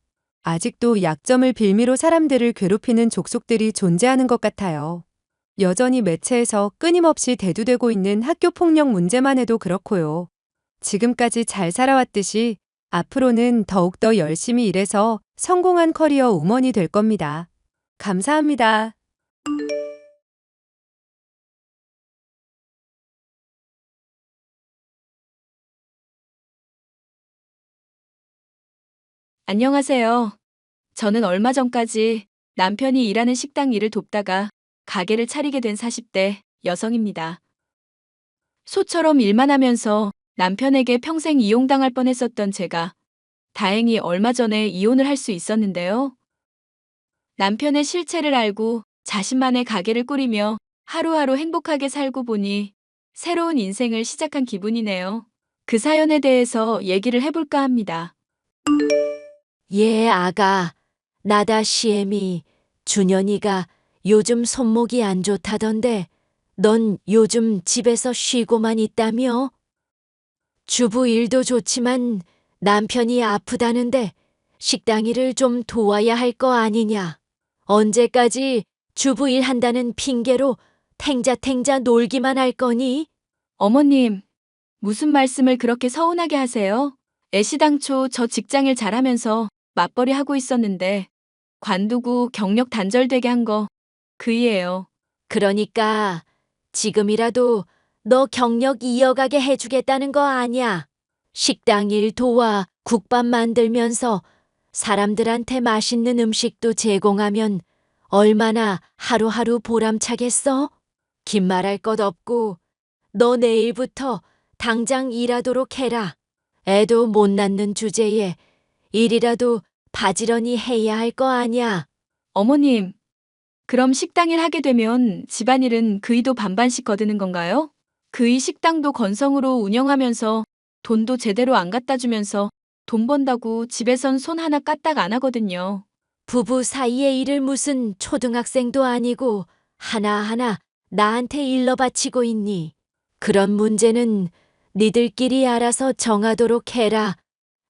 아직도 약점을 빌미로 사람들을 괴롭히는 족속들이 존재하는 것 같아요. 여전히 매체에서 끊임없이 대두되고 있는 학교폭력 문제만 해도 그렇고요. 지금까지 잘 살아왔듯이 앞으로는 더욱더 열심히 일해서 성공한 커리어 우먼이 될 겁니다. 감사합니다. 안녕하세요. 저는 얼마 전까지 남편이 일하는 식당 일을 돕다가 가게를 차리게 된 40대 여성입니다. 소처럼 일만 하면서 남편에게 평생 이용당할 뻔했었던 제가 다행히 얼마 전에 이혼을 할 수 있었는데요. 남편의 실체를 알고 자신만의 가게를 꾸리며 하루하루 행복하게 살고 보니 새로운 인생을 시작한 기분이네요. 그 사연에 대해서 얘기를 해볼까 합니다. 예, 아가. 나다 시엠이 준현이가 요즘 손목이 안 좋다던데 넌 요즘 집에서 쉬고만 있다며? 주부 일도 좋지만 남편이 아프다는데 식당 일을 좀 도와야 할 거 아니냐? 언제까지 주부 일 한다는 핑계로 탱자탱자 놀기만 할 거니? 어머님, 무슨 말씀을 그렇게 서운하게 하세요? 애시당초 저 직장일 잘하면서 맞벌이 하고 있었는데 관두고 경력 단절되게 한 거 그이예요. 그러니까 지금이라도 너 경력 이어가게 해주겠다는 거 아냐? 식당 일 도와 국밥 만들면서 사람들한테 맛있는 음식도 제공하면 얼마나 하루하루 보람차겠어? 긴 말할 것 없고 너 내일부터 당장 일하도록 해라. 애도 못 낳는 주제에 일이라도 바지런히 해야 할 거 아냐? 어머님, 그럼 식당 일 하게 되면 집안일은 그이도 반반씩 거드는 건가요? 그이 식당도 건성으로 운영하면서 돈도 제대로 안 갖다 주면서 돈 번다고 집에선 손 하나 까딱 안 하거든요. 부부 사이의 일을 무슨 초등학생도 아니고 하나하나 나한테 일러 바치고 있니? 그런 문제는 니들끼리 알아서 정하도록 해라.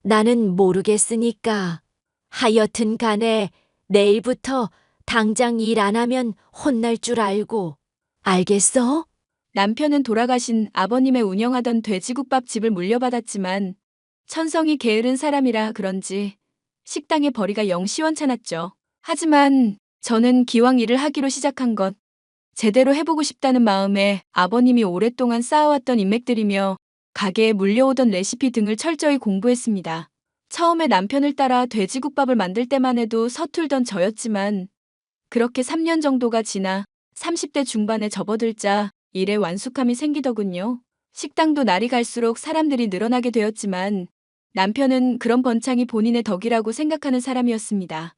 나는 모르겠으니까. 하여튼 간에 내일부터 당장 일 안 하면 혼날 줄 알고. 알겠어? 남편은 돌아가신 아버님의 운영하던 돼지국밥집을 물려받았지만 천성이 게으른 사람이라 그런지 식당의 벌이가 영 시원찮았죠. 하지만 저는 기왕 일을 하기로 시작한 것 제대로 해보고 싶다는 마음에 아버님이 오랫동안 쌓아왔던 인맥들이며 가게에 물려오던 레시피 등을 철저히 공부했습니다. 처음에 남편을 따라 돼지국밥을 만들 때만 해도 서툴던 저였지만 그렇게 3년 정도가 지나 30대 중반에 접어들자 일에 완숙함이 생기더군요. 식당도 날이 갈수록 사람들이 늘어나게 되었지만 남편은 그런 번창이 본인의 덕이라고 생각하는 사람이었습니다.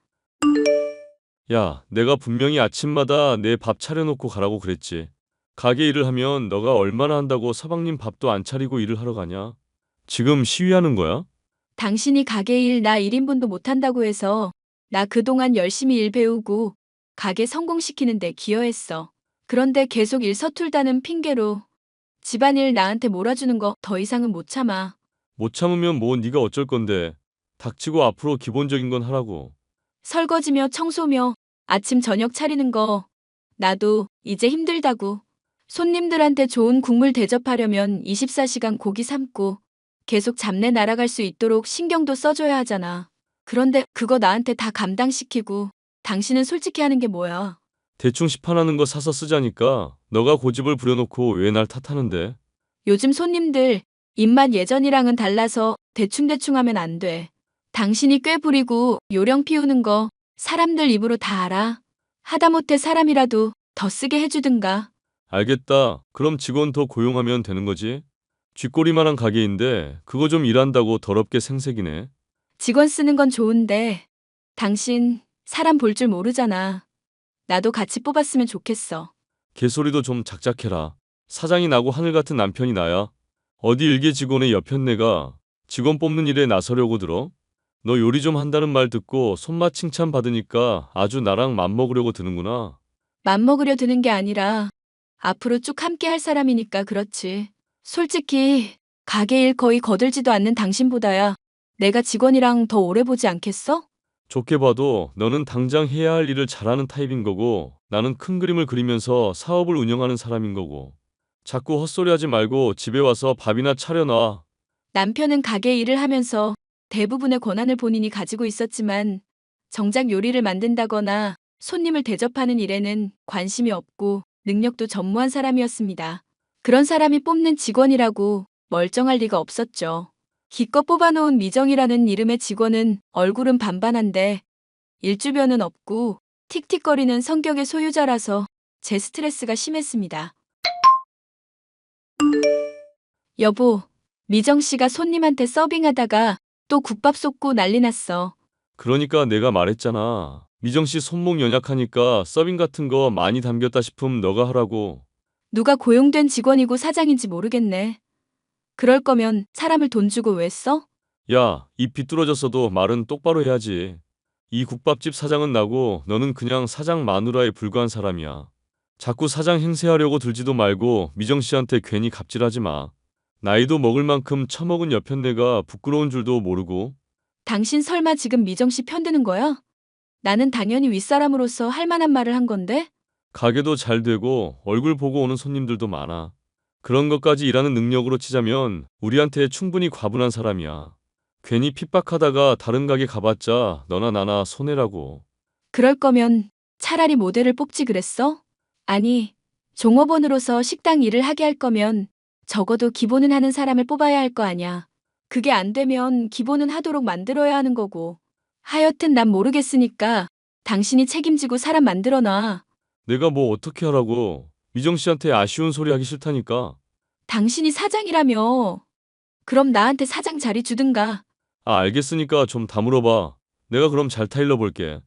야, 내가 분명히 아침마다 내 밥 차려놓고 가라고 그랬지. 가게 일을 하면 너가 얼마나 한다고 서방님 밥도 안 차리고 일을 하러 가냐? 지금 시위하는 거야? 당신이 가게 일 나 1인분도 못한다고 해서 나 그동안 열심히 일 배우고 가게 성공시키는 데 기여했어. 그런데 계속 일 서툴다는 핑계로 집안일 나한테 몰아주는 거 더 이상은 못 참아. 못 참으면 뭐 네가 어쩔 건데. 닥치고 앞으로 기본적인 건 하라고. 설거지며 청소며 아침 저녁 차리는 거 나도 이제 힘들다고. 손님들한테 좋은 국물 대접하려면 24시간 고기 삶고 계속 잡내 날아갈 수 있도록 신경도 써줘야 하잖아. 그런데 그거 나한테 다 감당시키고 당신은 솔직히 하는 게 뭐야? 대충 시판하는 거 사서 쓰자니까 너가 고집을 부려놓고 왜 날 탓하는데? 요즘 손님들 입맛 예전이랑은 달라서 대충대충 하면 안 돼. 당신이 꽤 부리고 요령 피우는 거 사람들 입으로 다 알아. 하다못해 사람이라도 더 쓰게 해주든가. 알겠다. 그럼 직원 더 고용하면 되는 거지? 쥐꼬리만한 가게인데 그거 좀 일한다고 더럽게 생색이네. 직원 쓰는 건 좋은데 당신 사람 볼 줄 모르잖아. 나도 같이 뽑았으면 좋겠어. 개소리도 좀 작작해라. 사장이 나고 하늘 같은 남편이 나야. 어디 일개 직원의 여편네가 직원 뽑는 일에 나서려고 들어? 너 요리 좀 한다는 말 듣고 손맛 칭찬 받으니까 아주 나랑 맘먹으려고 드는구나. 맘먹으려 드는 게 아니라 앞으로 쭉 함께 할 사람이니까 그렇지. 솔직히 가게 일 거의 거들지도 않는 당신보다야 내가 직원이랑 더 오래 보지 않겠어? 좋게 봐도 너는 당장 해야 할 일을 잘하는 타입인 거고 나는 큰 그림을 그리면서 사업을 운영하는 사람인 거고. 자꾸 헛소리하지 말고 집에 와서 밥이나 차려놔. 남편은 가게 일을 하면서 대부분의 권한을 본인이 가지고 있었지만 정작 요리를 만든다거나 손님을 대접하는 일에는 관심이 없고 능력도 전무한 사람이었습니다. 그런 사람이 뽑는 직원이라고 멀쩡할 리가 없었죠. 기껏 뽑아놓은 미정이라는 이름의 직원은 얼굴은 반반한데 일주변은 없고 틱틱거리는 성격의 소유자라서 제 스트레스가 심했습니다. 여보, 미정 씨가 손님한테 서빙하다가 또 국밥 쏟고 난리 났어. 그러니까 내가 말했잖아. 미정 씨 손목 연약하니까 서빙 같은 거 많이 담겼다 싶으면 너가 하라고. 누가 고용된 직원이고 사장인지 모르겠네. 그럴 거면 사람을 돈 주고 왜 써? 야, 입 비뚤어졌어도 말은 똑바로 해야지. 이 국밥집 사장은 나고 너는 그냥 사장 마누라에 불과한 사람이야. 자꾸 사장 행세하려고 들지도 말고 미정 씨한테 괜히 갑질하지 마. 나이도 먹을 만큼 처먹은 여편네가 부끄러운 줄도 모르고. 당신 설마 지금 미정 씨 편드는 거야? 나는 당연히 윗사람으로서 할 만한 말을 한 건데? 가게도 잘 되고 얼굴 보고 오는 손님들도 많아. 그런 것까지 일하는 능력으로 치자면 우리한테 충분히 과분한 사람이야. 괜히 핍박하다가 다른 가게 가봤자 너나 나나 손해라고. 그럴 거면 차라리 모델을 뽑지 그랬어? 아니, 종업원으로서 식당 일을 하게 할 거면 적어도 기본은 하는 사람을 뽑아야 할 거 아냐. 그게 안 되면 기본은 하도록 만들어야 하는 거고. 하여튼 난 모르겠으니까 당신이 책임지고 사람 만들어 놔. 내가 뭐 어떻게 하라고. 미정 씨한테 아쉬운 소리 하기 싫다니까. 당신이 사장이라며. 그럼 나한테 사장 자리 주든가. 아, 알겠으니까 좀 다물어봐. 내가 그럼 잘 타일러 볼게.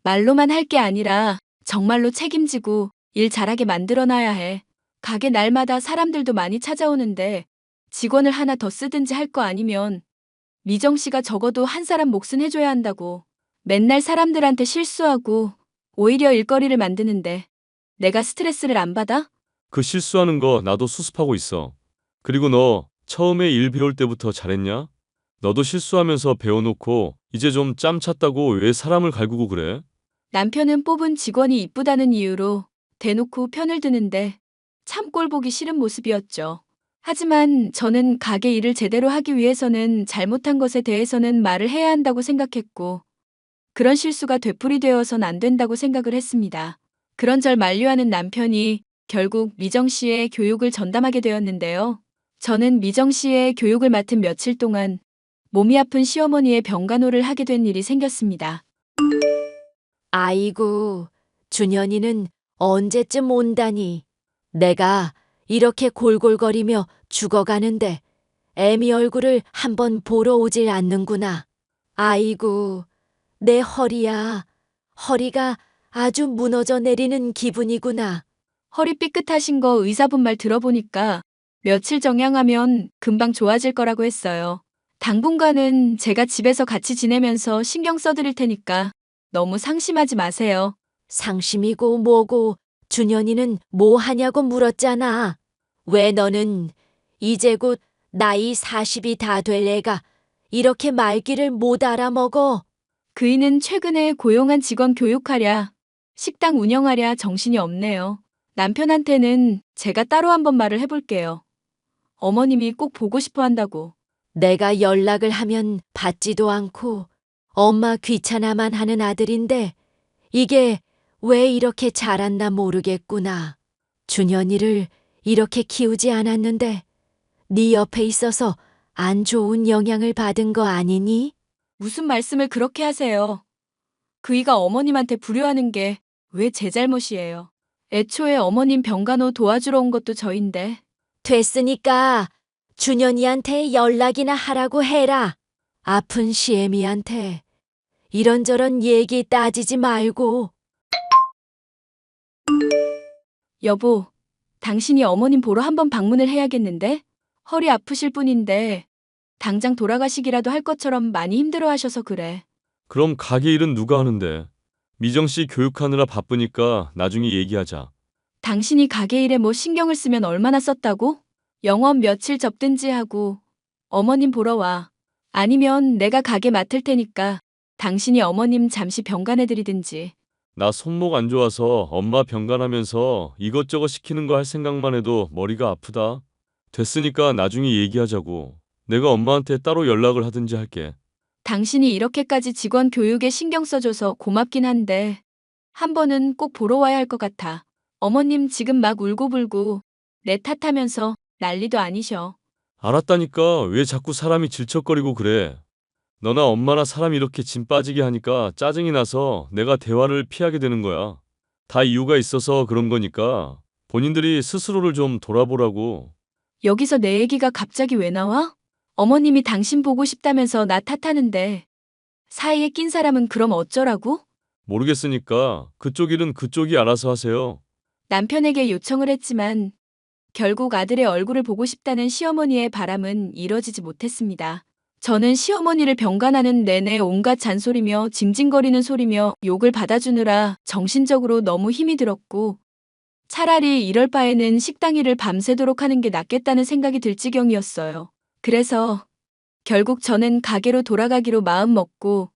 말로만 할 게 아니라 정말로 책임지고 일 잘하게 만들어 놔야 해. 가게 날마다 사람들도 많이 찾아오는데 직원을 하나 더 쓰든지 할 거 아니면 미정 씨가 적어도 한 사람 몫은 해줘야 한다고. 맨날 사람들한테 실수하고 오히려 일거리를 만드는데 내가 스트레스를 안 받아? 그 실수하는 거 나도 수습하고 있어. 그리고 너 처음에 일 배울 때부터 잘했냐? 너도 실수하면서 배워놓고 이제 좀 짬 찼다고 왜 사람을 갈구고 그래? 남편은 뽑은 직원이 이쁘다는 이유로 대놓고 편을 드는데 참 꼴 보기 싫은 모습이었죠. 하지만 저는 가게 일을 제대로 하기 위해서는 잘못한 것에 대해서는 말을 해야 한다고 생각했고 그런 실수가 되풀이되어선 안 된다고 생각을 했습니다. 그런 절 만류하는 남편이 결국 미정 씨의 교육을 전담하게 되었는데요. 저는 미정 씨의 교육을 맡은 며칠 동안 몸이 아픈 시어머니의 병간호를 하게 된 일이 생겼습니다. 아이고, 준현이는 언제쯤 온다니. 내가 이렇게 골골거리며 죽어가는데 애미 얼굴을 한번 보러 오질 않는구나. 아이고, 내 허리야. 허리가 아주 무너져 내리는 기분이구나. 허리 삐끗하신 거 의사분 말 들어보니까 며칠 정양하면 금방 좋아질 거라고 했어요. 당분간은 제가 집에서 같이 지내면서 신경 써드릴 테니까 너무 상심하지 마세요. 상심이고 뭐고 준현이는 뭐 하냐고 물었잖아. 왜 너는 이제 곧 나이 40이 다 될 애가 이렇게 말귀를 못 알아먹어? 그이는 최근에 고용한 직원 교육하랴, 식당 운영하랴 정신이 없네요. 남편한테는 제가 따로 한번 말을 해볼게요. 어머님이 꼭 보고 싶어 한다고. 내가 연락을 하면 받지도 않고 엄마 귀찮아만 하는 아들인데 이게 왜 이렇게 자랐나 모르겠구나. 준현이를 이렇게 키우지 않았는데 네 옆에 있어서 안 좋은 영향을 받은 거 아니니? 무슨 말씀을 그렇게 하세요. 그이가 어머님한테 불효하는 게 왜 제 잘못이에요. 애초에 어머님 병간호 도와주러 온 것도 저인데. 됐으니까 준현이한테 연락이나 하라고 해라. 아픈 시애미한테 이런저런 얘기 따지지 말고. 여보, 당신이 어머님 보러 한번 방문을 해야겠는데? 허리 아프실 분인데 당장 돌아가시기라도 할 것처럼 많이 힘들어하셔서 그래. 그럼 가게 일은 누가 하는데? 미정 씨 교육하느라 바쁘니까 나중에 얘기하자. 당신이 가게 일에 뭐 신경을 쓰면 얼마나 썼다고? 영업 며칠 접든지 하고 어머님 보러 와. 아니면 내가 가게 맡을 테니까 당신이 어머님 잠시 병간해드리든지. 나 손목 안 좋아서 엄마 병간하면서 이것저것 시키는 거 할 생각만 해도 머리가 아프다. 됐으니까 나중에 얘기하자고. 내가 엄마한테 따로 연락을 하든지 할게. 당신이 이렇게까지 직원 교육에 신경 써줘서 고맙긴 한데 한 번은 꼭 보러 와야 할 것 같아. 어머님 지금 막 울고불고 내 탓하면서 난리도 아니셔. 알았다니까 왜 자꾸 사람이 질척거리고 그래. 너나 엄마나 사람 이렇게 짐 빠지게 하니까 짜증이 나서 내가 대화를 피하게 되는 거야. 다 이유가 있어서 그런 거니까 본인들이 스스로를 좀 돌아보라고. 여기서 내 얘기가 갑자기 왜 나와? 어머님이 당신 보고 싶다면서 나 탓하는데 사이에 낀 사람은 그럼 어쩌라고? 모르겠으니까 그쪽 일은 그쪽이 알아서 하세요. 남편에게 요청을 했지만 결국 아들의 얼굴을 보고 싶다는 시어머니의 바람은 이뤄지지 못했습니다. 저는 시어머니를 병간하는 내내 온갖 잔소리며 징징거리는 소리며 욕을 받아주느라 정신적으로 너무 힘이 들었고 차라리 이럴 바에는 식당 일을 밤새도록 하는 게 낫겠다는 생각이 들 지경이었어요. 그래서 결국 저는 가게로 돌아가기로 마음먹고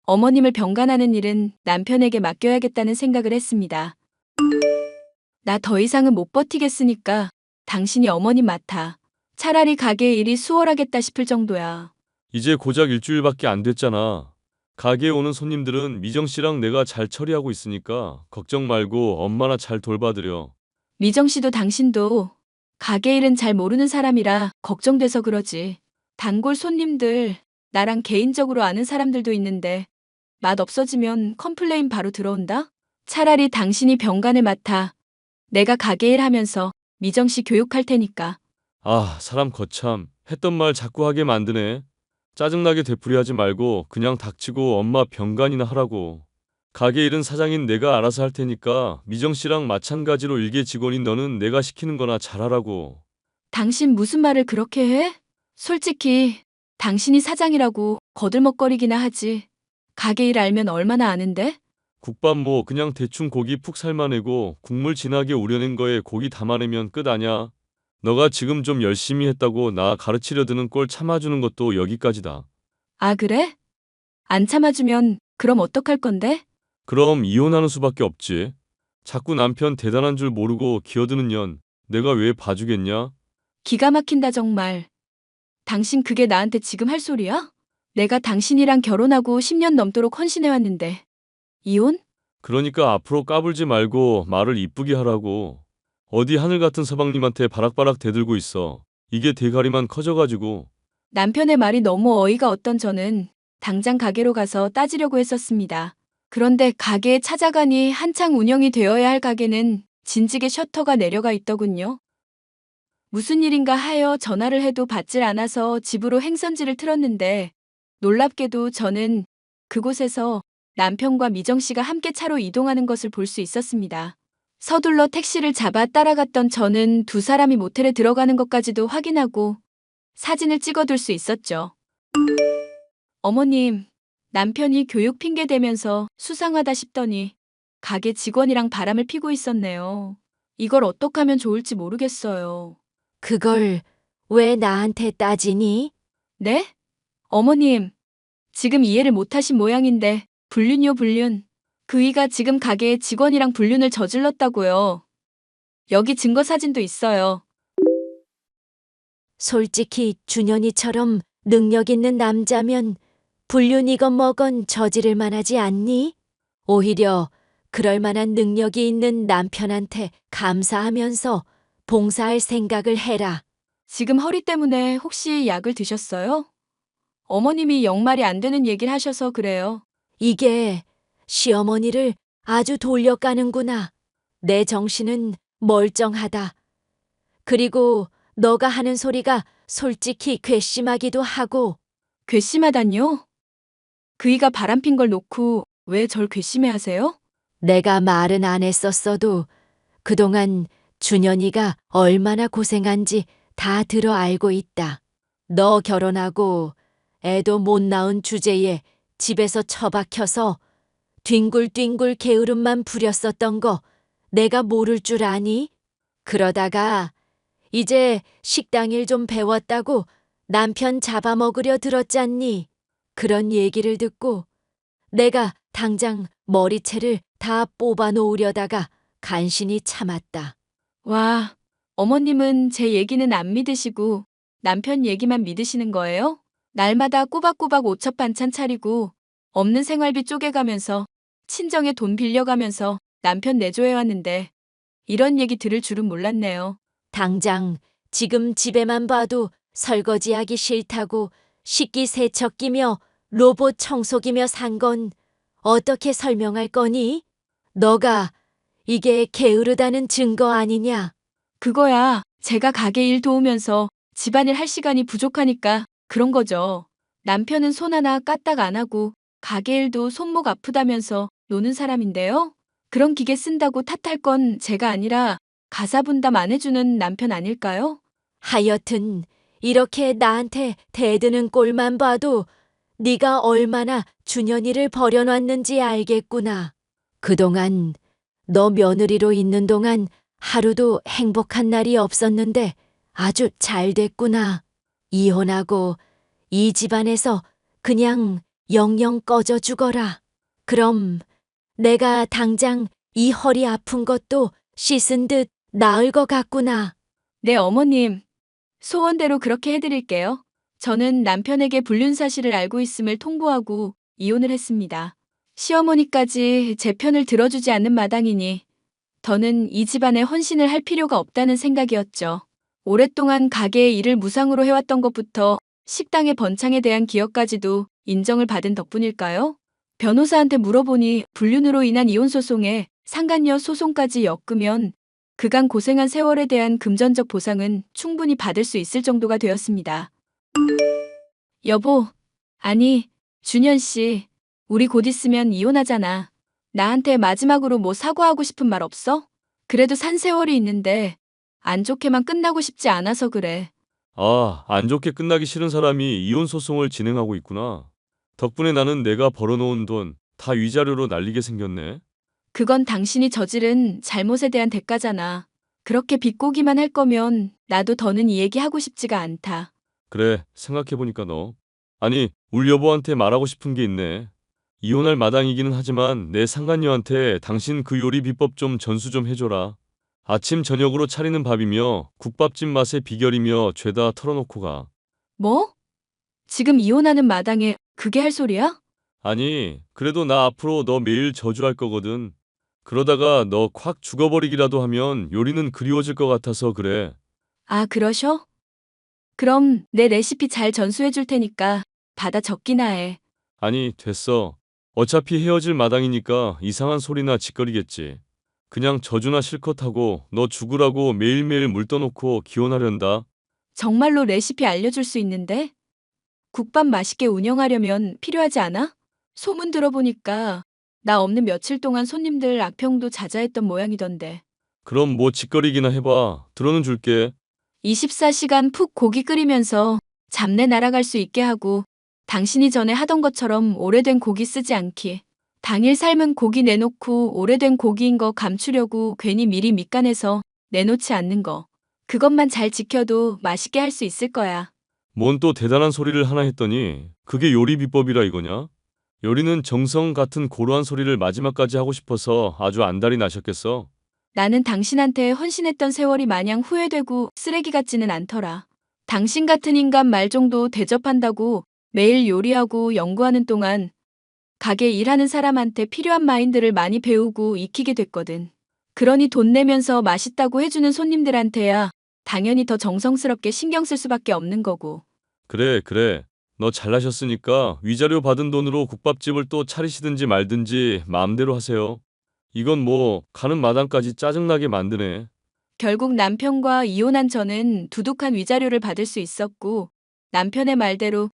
어머님을 병간하는 일은 남편에게 맡겨야겠다는 생각을 했습니다. 나 더 이상은 못 버티겠으니까 당신이 어머님 맡아. 차라리 가게 일이 수월하겠다 싶을 정도야. 이제 고작 일주일밖에 안 됐잖아. 가게에 오는 손님들은 미정 씨랑 내가 잘 처리하고 있으니까 걱정 말고 엄마나 잘 돌봐드려. 미정 씨도 당신도 가게 일은 잘 모르는 사람이라 걱정돼서 그러지. 단골 손님들, 나랑 개인적으로 아는 사람들도 있는데 맛 없어지면 컴플레인 바로 들어온다? 차라리 당신이 병간을 맡아. 내가 가게 일 하면서 미정 씨 교육할 테니까. 아, 사람 거참. 했던 말 자꾸 하게 만드네. 짜증나게 되풀이하지 말고 그냥 닥치고 엄마 병간이나 하라고. 가게 일은 사장인 내가 알아서 할 테니까 미정 씨랑 마찬가지로 일개 직원인 너는 내가 시키는 거나 잘하라고. 당신 무슨 말을 그렇게 해? 솔직히 당신이 사장이라고 거들먹거리기나 하지. 가게 일 알면 얼마나 아는데? 국밥 뭐 그냥 대충 고기 푹 삶아내고 국물 진하게 우려낸 거에 고기 담아내면 끝 아냐. 너가 지금 좀 열심히 했다고 나 가르치려 드는 꼴 참아주는 것도 여기까지다. 아, 그래? 안 참아주면 그럼 어떡할 건데? 그럼 이혼하는 수밖에 없지. 자꾸 남편 대단한 줄 모르고 기어드는 년 내가 왜 봐주겠냐? 기가 막힌다 정말. 당신 그게 나한테 지금 할 소리야? 내가 당신이랑 결혼하고 10년 넘도록 헌신해왔는데. 이혼? 그러니까 앞으로 까불지 말고 말을 이쁘게 하라고. 어디 하늘 같은 서방님한테 바락바락 대들고 있어. 이게 대가리만 커져가지고. 남편의 말이 너무 어이가 없던 저는 당장 가게로 가서 따지려고 했었습니다. 그런데 가게에 찾아가니 한창 운영이 되어야 할 가게는 진지게 셔터가 내려가 있더군요. 무슨 일인가 하여 전화를 해도 받질 않아서 집으로 행선지를 틀었는데 놀랍게도 저는 그곳에서 남편과 미정 씨가 함께 차로 이동하는 것을 볼 수 있었습니다. 서둘러 택시를 잡아 따라갔던 저는 두 사람이 모텔에 들어가는 것까지도 확인하고 사진을 찍어둘 수 있었죠. 어머님, 남편이 교육 핑계 대면서 수상하다 싶더니 가게 직원이랑 바람을 피고 있었네요. 이걸 어떡하면 좋을지 모르겠어요. 그걸 왜 나한테 따지니? 네? 어머님, 지금 이해를 못하신 모양인데 불륜이요, 불륜. 그이가 지금 가게에 직원이랑 불륜을 저질렀다고요. 여기 증거 사진도 있어요. 솔직히 준현이처럼 능력 있는 남자면 불륜이건 뭐건 저지를 만하지 않니? 오히려 그럴 만한 능력이 있는 남편한테 감사하면서 봉사할 생각을 해라. 지금 허리 때문에 혹시 약을 드셨어요? 어머님이 영 말이 안 되는 얘기를 하셔서 그래요. 이게 시어머니를 아주 돌려가는구나. 내 정신은 멀쩡하다. 그리고 너가 하는 소리가 솔직히 괘씸하기도 하고. 괘씸하단요? 그이가 바람핀 걸 놓고 왜 절 괘씸해하세요? 내가 말은 안 했었어도 그동안 준현이가 얼마나 고생한지 다 들어 알고 있다. 너 결혼하고 애도 못 낳은 주제에 집에서 처박혀서 뒹굴뒹굴 게으름만 부렸었던 거 내가 모를 줄 아니? 그러다가 이제 식당 일 좀 배웠다고 남편 잡아먹으려 들었잖니. 그런 얘기를 듣고 내가 당장 머리채를 다 뽑아 놓으려다가 간신히 참았다. 와, 어머님은 제 얘기는 안 믿으시고 남편 얘기만 믿으시는 거예요? 날마다 꼬박꼬박 오첩 반찬 차리고 없는 생활비 쪼개가면서 친정에 돈 빌려가면서 남편 내조해왔는데 이런 얘기 들을 줄은 몰랐네요. 당장 지금 집에만 봐도 설거지하기 싫다고 식기 세척기며 로봇 청소기며 산 건 어떻게 설명할 거니? 너가 이게 게으르다는 증거 아니냐? 그거야 제가 가게 일 도우면서 집안일 할 시간이 부족하니까 그런 거죠. 남편은 손 하나 까딱 안 하고 가게 일도 손목 아프다면서 노는 사람인데요. 그런 기계 쓴다고 탓할 건 제가 아니라 가사 분담 안 해주는 남편 아닐까요? 하여튼 이렇게 나한테 대드는 꼴만 봐도 네가 얼마나 준현이를 버려놨는지 알겠구나. 그동안 너 며느리로 있는 동안 하루도 행복한 날이 없었는데 아주 잘 됐구나. 이혼하고 이 집안에서 그냥 영영 꺼져 죽어라. 그럼 내가 당장 이 허리 아픈 것도 씻은 듯 나을 것 같구나. 네, 어머님. 소원대로 그렇게 해드릴게요. 저는 남편에게 불륜 사실을 알고 있음을 통보하고 이혼을 했습니다. 시어머니까지 제 편을 들어주지 않는 마당이니 더는 이 집안에 헌신을 할 필요가 없다는 생각이었죠. 오랫동안 가게의 일을 무상으로 해왔던 것부터 식당의 번창에 대한 기여까지도 인정을 받은 덕분일까요? 변호사한테 물어보니 불륜으로 인한 이혼 소송에 상간녀 소송까지 엮으면 그간 고생한 세월에 대한 금전적 보상은 충분히 받을 수 있을 정도가 되었습니다. 여보, 아니, 준현 씨, 우리 곧 있으면 이혼하잖아. 나한테 마지막으로 뭐 사과하고 싶은 말 없어? 그래도 산 세월이 있는데 안 좋게만 끝나고 싶지 않아서 그래. 아, 안 좋게 끝나기 싫은 사람이 이혼 소송을 진행하고 있구나. 덕분에 나는 내가 벌어놓은 돈 다 위자료로 날리게 생겼네. 그건 당신이 저지른 잘못에 대한 대가잖아. 그렇게 비꼬기만 할 거면 나도 더는 이 얘기 하고 싶지가 않다. 그래, 생각해보니까 너. 아니, 울 여보한테 말하고 싶은 게 있네. 이혼할 마당이기는 하지만 내 상간녀한테 당신 그 요리 비법 좀 전수 좀 해줘라. 아침 저녁으로 차리는 밥이며 국밥집 맛의 비결이며 죄다 털어놓고 가. 뭐? 지금 이혼하는 마당에 그게 할 소리야? 아니, 그래도 나 앞으로 너 매일 저주할 거거든. 그러다가 너 콱 죽어버리기라도 하면 요리는 그리워질 것 같아서 그래. 아, 그러셔? 그럼 내 레시피 잘 전수해 줄 테니까 받아 적기나 해. 아니, 됐어. 어차피 헤어질 마당이니까 이상한 소리나 짓거리겠지. 그냥 저주나 실컷 하고 너 죽으라고 매일매일 물 떠놓고 기원하련다. 정말로 레시피 알려줄 수 있는데? 국밥 맛있게 운영하려면 필요하지 않아? 소문 들어보니까 나 없는 며칠 동안 손님들 악평도 자자했던 모양이던데. 그럼 뭐 짓거리기나 해봐. 들어는 줄게. 24시간 푹 고기 끓이면서 잡내 날아갈 수 있게 하고 당신이 전에 하던 것처럼 오래된 고기 쓰지 않기. 당일 삶은 고기 내놓고 오래된 고기인 거 감추려고 괜히 미리 밑간해서 내놓지 않는 거. 그것만 잘 지켜도 맛있게 할 수 있을 거야. 뭔 또 대단한 소리를 하나 했더니 그게 요리 비법이라 이거냐? 요리는 정성 같은 고루한 소리를 마지막까지 하고 싶어서 아주 안달이 나셨겠어. 나는 당신한테 헌신했던 세월이 마냥 후회되고 쓰레기 같지는 않더라. 당신 같은 인간 말 정도 대접한다고 매일 요리하고 연구하는 동안 가게 일하는 사람한테 필요한 마인드를 많이 배우고 익히게 됐거든. 그러니 돈 내면서 맛있다고 해주는 손님들한테야 당연히 더 정성스럽게 신경 쓸 수밖에 없는 거고. 그래. 너 잘나셨으니까 위자료 받은 돈으로 국밥집을 또 차리시든지 말든지 마음대로 하세요. 이건 뭐 가는 마당까지 짜증나게 만드네. 결국 남편과 이혼한 저는 두둑한 위자료를 받을 수 있었고 남편의 말대로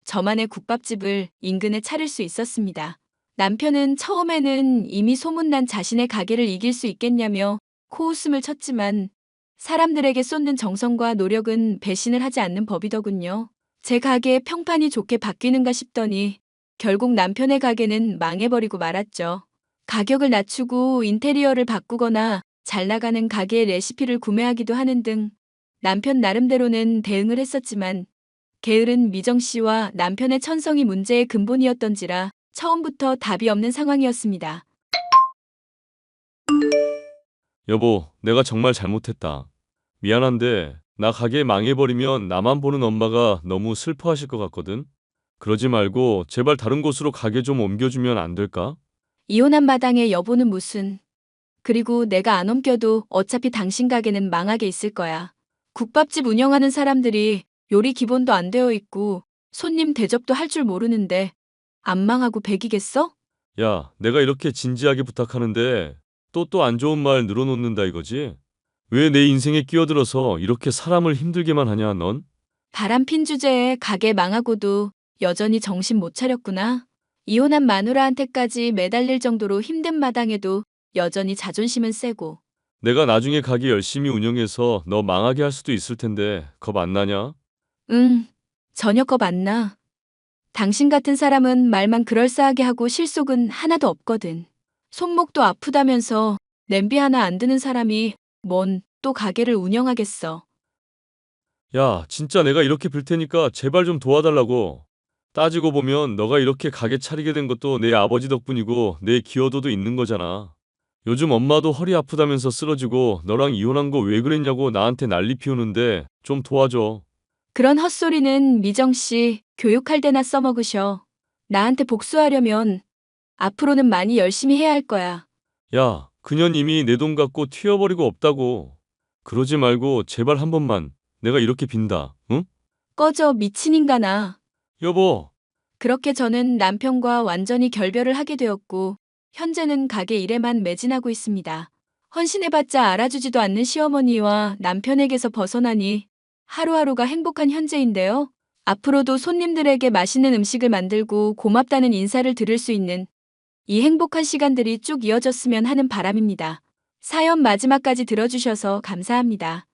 저만의 국밥집을 인근에 차릴 수 있었습니다. 남편은 처음에는 이미 소문난 자신의 가게를 이길 수 있겠냐며 코웃음을 쳤지만 사람들에게 쏟는 정성과 노력은 배신을 하지 않는 법이더군요. 제 가게의 평판이 좋게 바뀌는가 싶더니 결국 남편의 가게는 망해버리고 말았죠. 가격을 낮추고 인테리어를 바꾸거나 잘 나가는 가게의 레시피를 구매하기도 하는 등 남편 나름대로는 대응을 했었지만 게으른 미정 씨와 남편의 천성이 문제의 근본이었던지라 처음부터 답이 없는 상황이었습니다. 여보, 내가 정말 잘못했다. 미안한데 나 가게 망해버리면 나만 보는 엄마가 너무 슬퍼하실 것 같거든. 그러지 말고 제발 다른 곳으로 가게 좀 옮겨주면 안 될까? 이혼한 마당에 여보는 무슨. 그리고 내가 안 옮겨도 어차피 당신 가게는 망하게 있을 거야. 국밥집 운영하는 사람들이 요리 기본도 안 되어 있고 손님 대접도 할 줄 모르는데 안 망하고 백이겠어? 야, 내가 이렇게 진지하게 부탁하는데 또 안 좋은 말 늘어놓는다 이거지? 왜 내 인생에 끼어들어서 이렇게 사람을 힘들게만 하냐, 넌? 바람핀 주제에 가게 망하고도 여전히 정신 못 차렸구나. 이혼한 마누라한테까지 매달릴 정도로 힘든 마당에도 여전히 자존심은 세고. 내가 나중에 가게 열심히 운영해서 너 망하게 할 수도 있을 텐데 겁 안 나냐? 응, 전혀 겁 안 나. 당신 같은 사람은 말만 그럴싸하게 하고 실속은 하나도 없거든. 손목도 아프다면서 냄비 하나 안 드는 사람이 뭔 또 가게를 운영하겠어. 야, 진짜 내가 이렇게 빌 테니까 제발 좀 도와달라고. 따지고 보면 너가 이렇게 가게 차리게 된 것도 내 아버지 덕분이고 내 기여도도 있는 거잖아. 요즘 엄마도 허리 아프다면서 쓰러지고 너랑 이혼한 거 왜 그랬냐고 나한테 난리 피우는데 좀 도와줘. 그런 헛소리는 미정 씨 교육할 때나 써먹으셔. 나한테 복수하려면 앞으로는 많이 열심히 해야 할 거야. 야, 그년 이미 내 돈 갖고 튀어버리고 없다고. 그러지 말고 제발 한 번만 내가 이렇게 빈다. 응? 꺼져 미친 인간아. 여보. 그렇게 저는 남편과 완전히 결별을 하게 되었고 현재는 가게 일에만 매진하고 있습니다. 헌신해봤자 알아주지도 않는 시어머니와 남편에게서 벗어나니 하루하루가 행복한 현재인데요. 앞으로도 손님들에게 맛있는 음식을 만들고 고맙다는 인사를 들을 수 있는 이 행복한 시간들이 쭉 이어졌으면 하는 바람입니다. 사연 마지막까지 들어주셔서 감사합니다.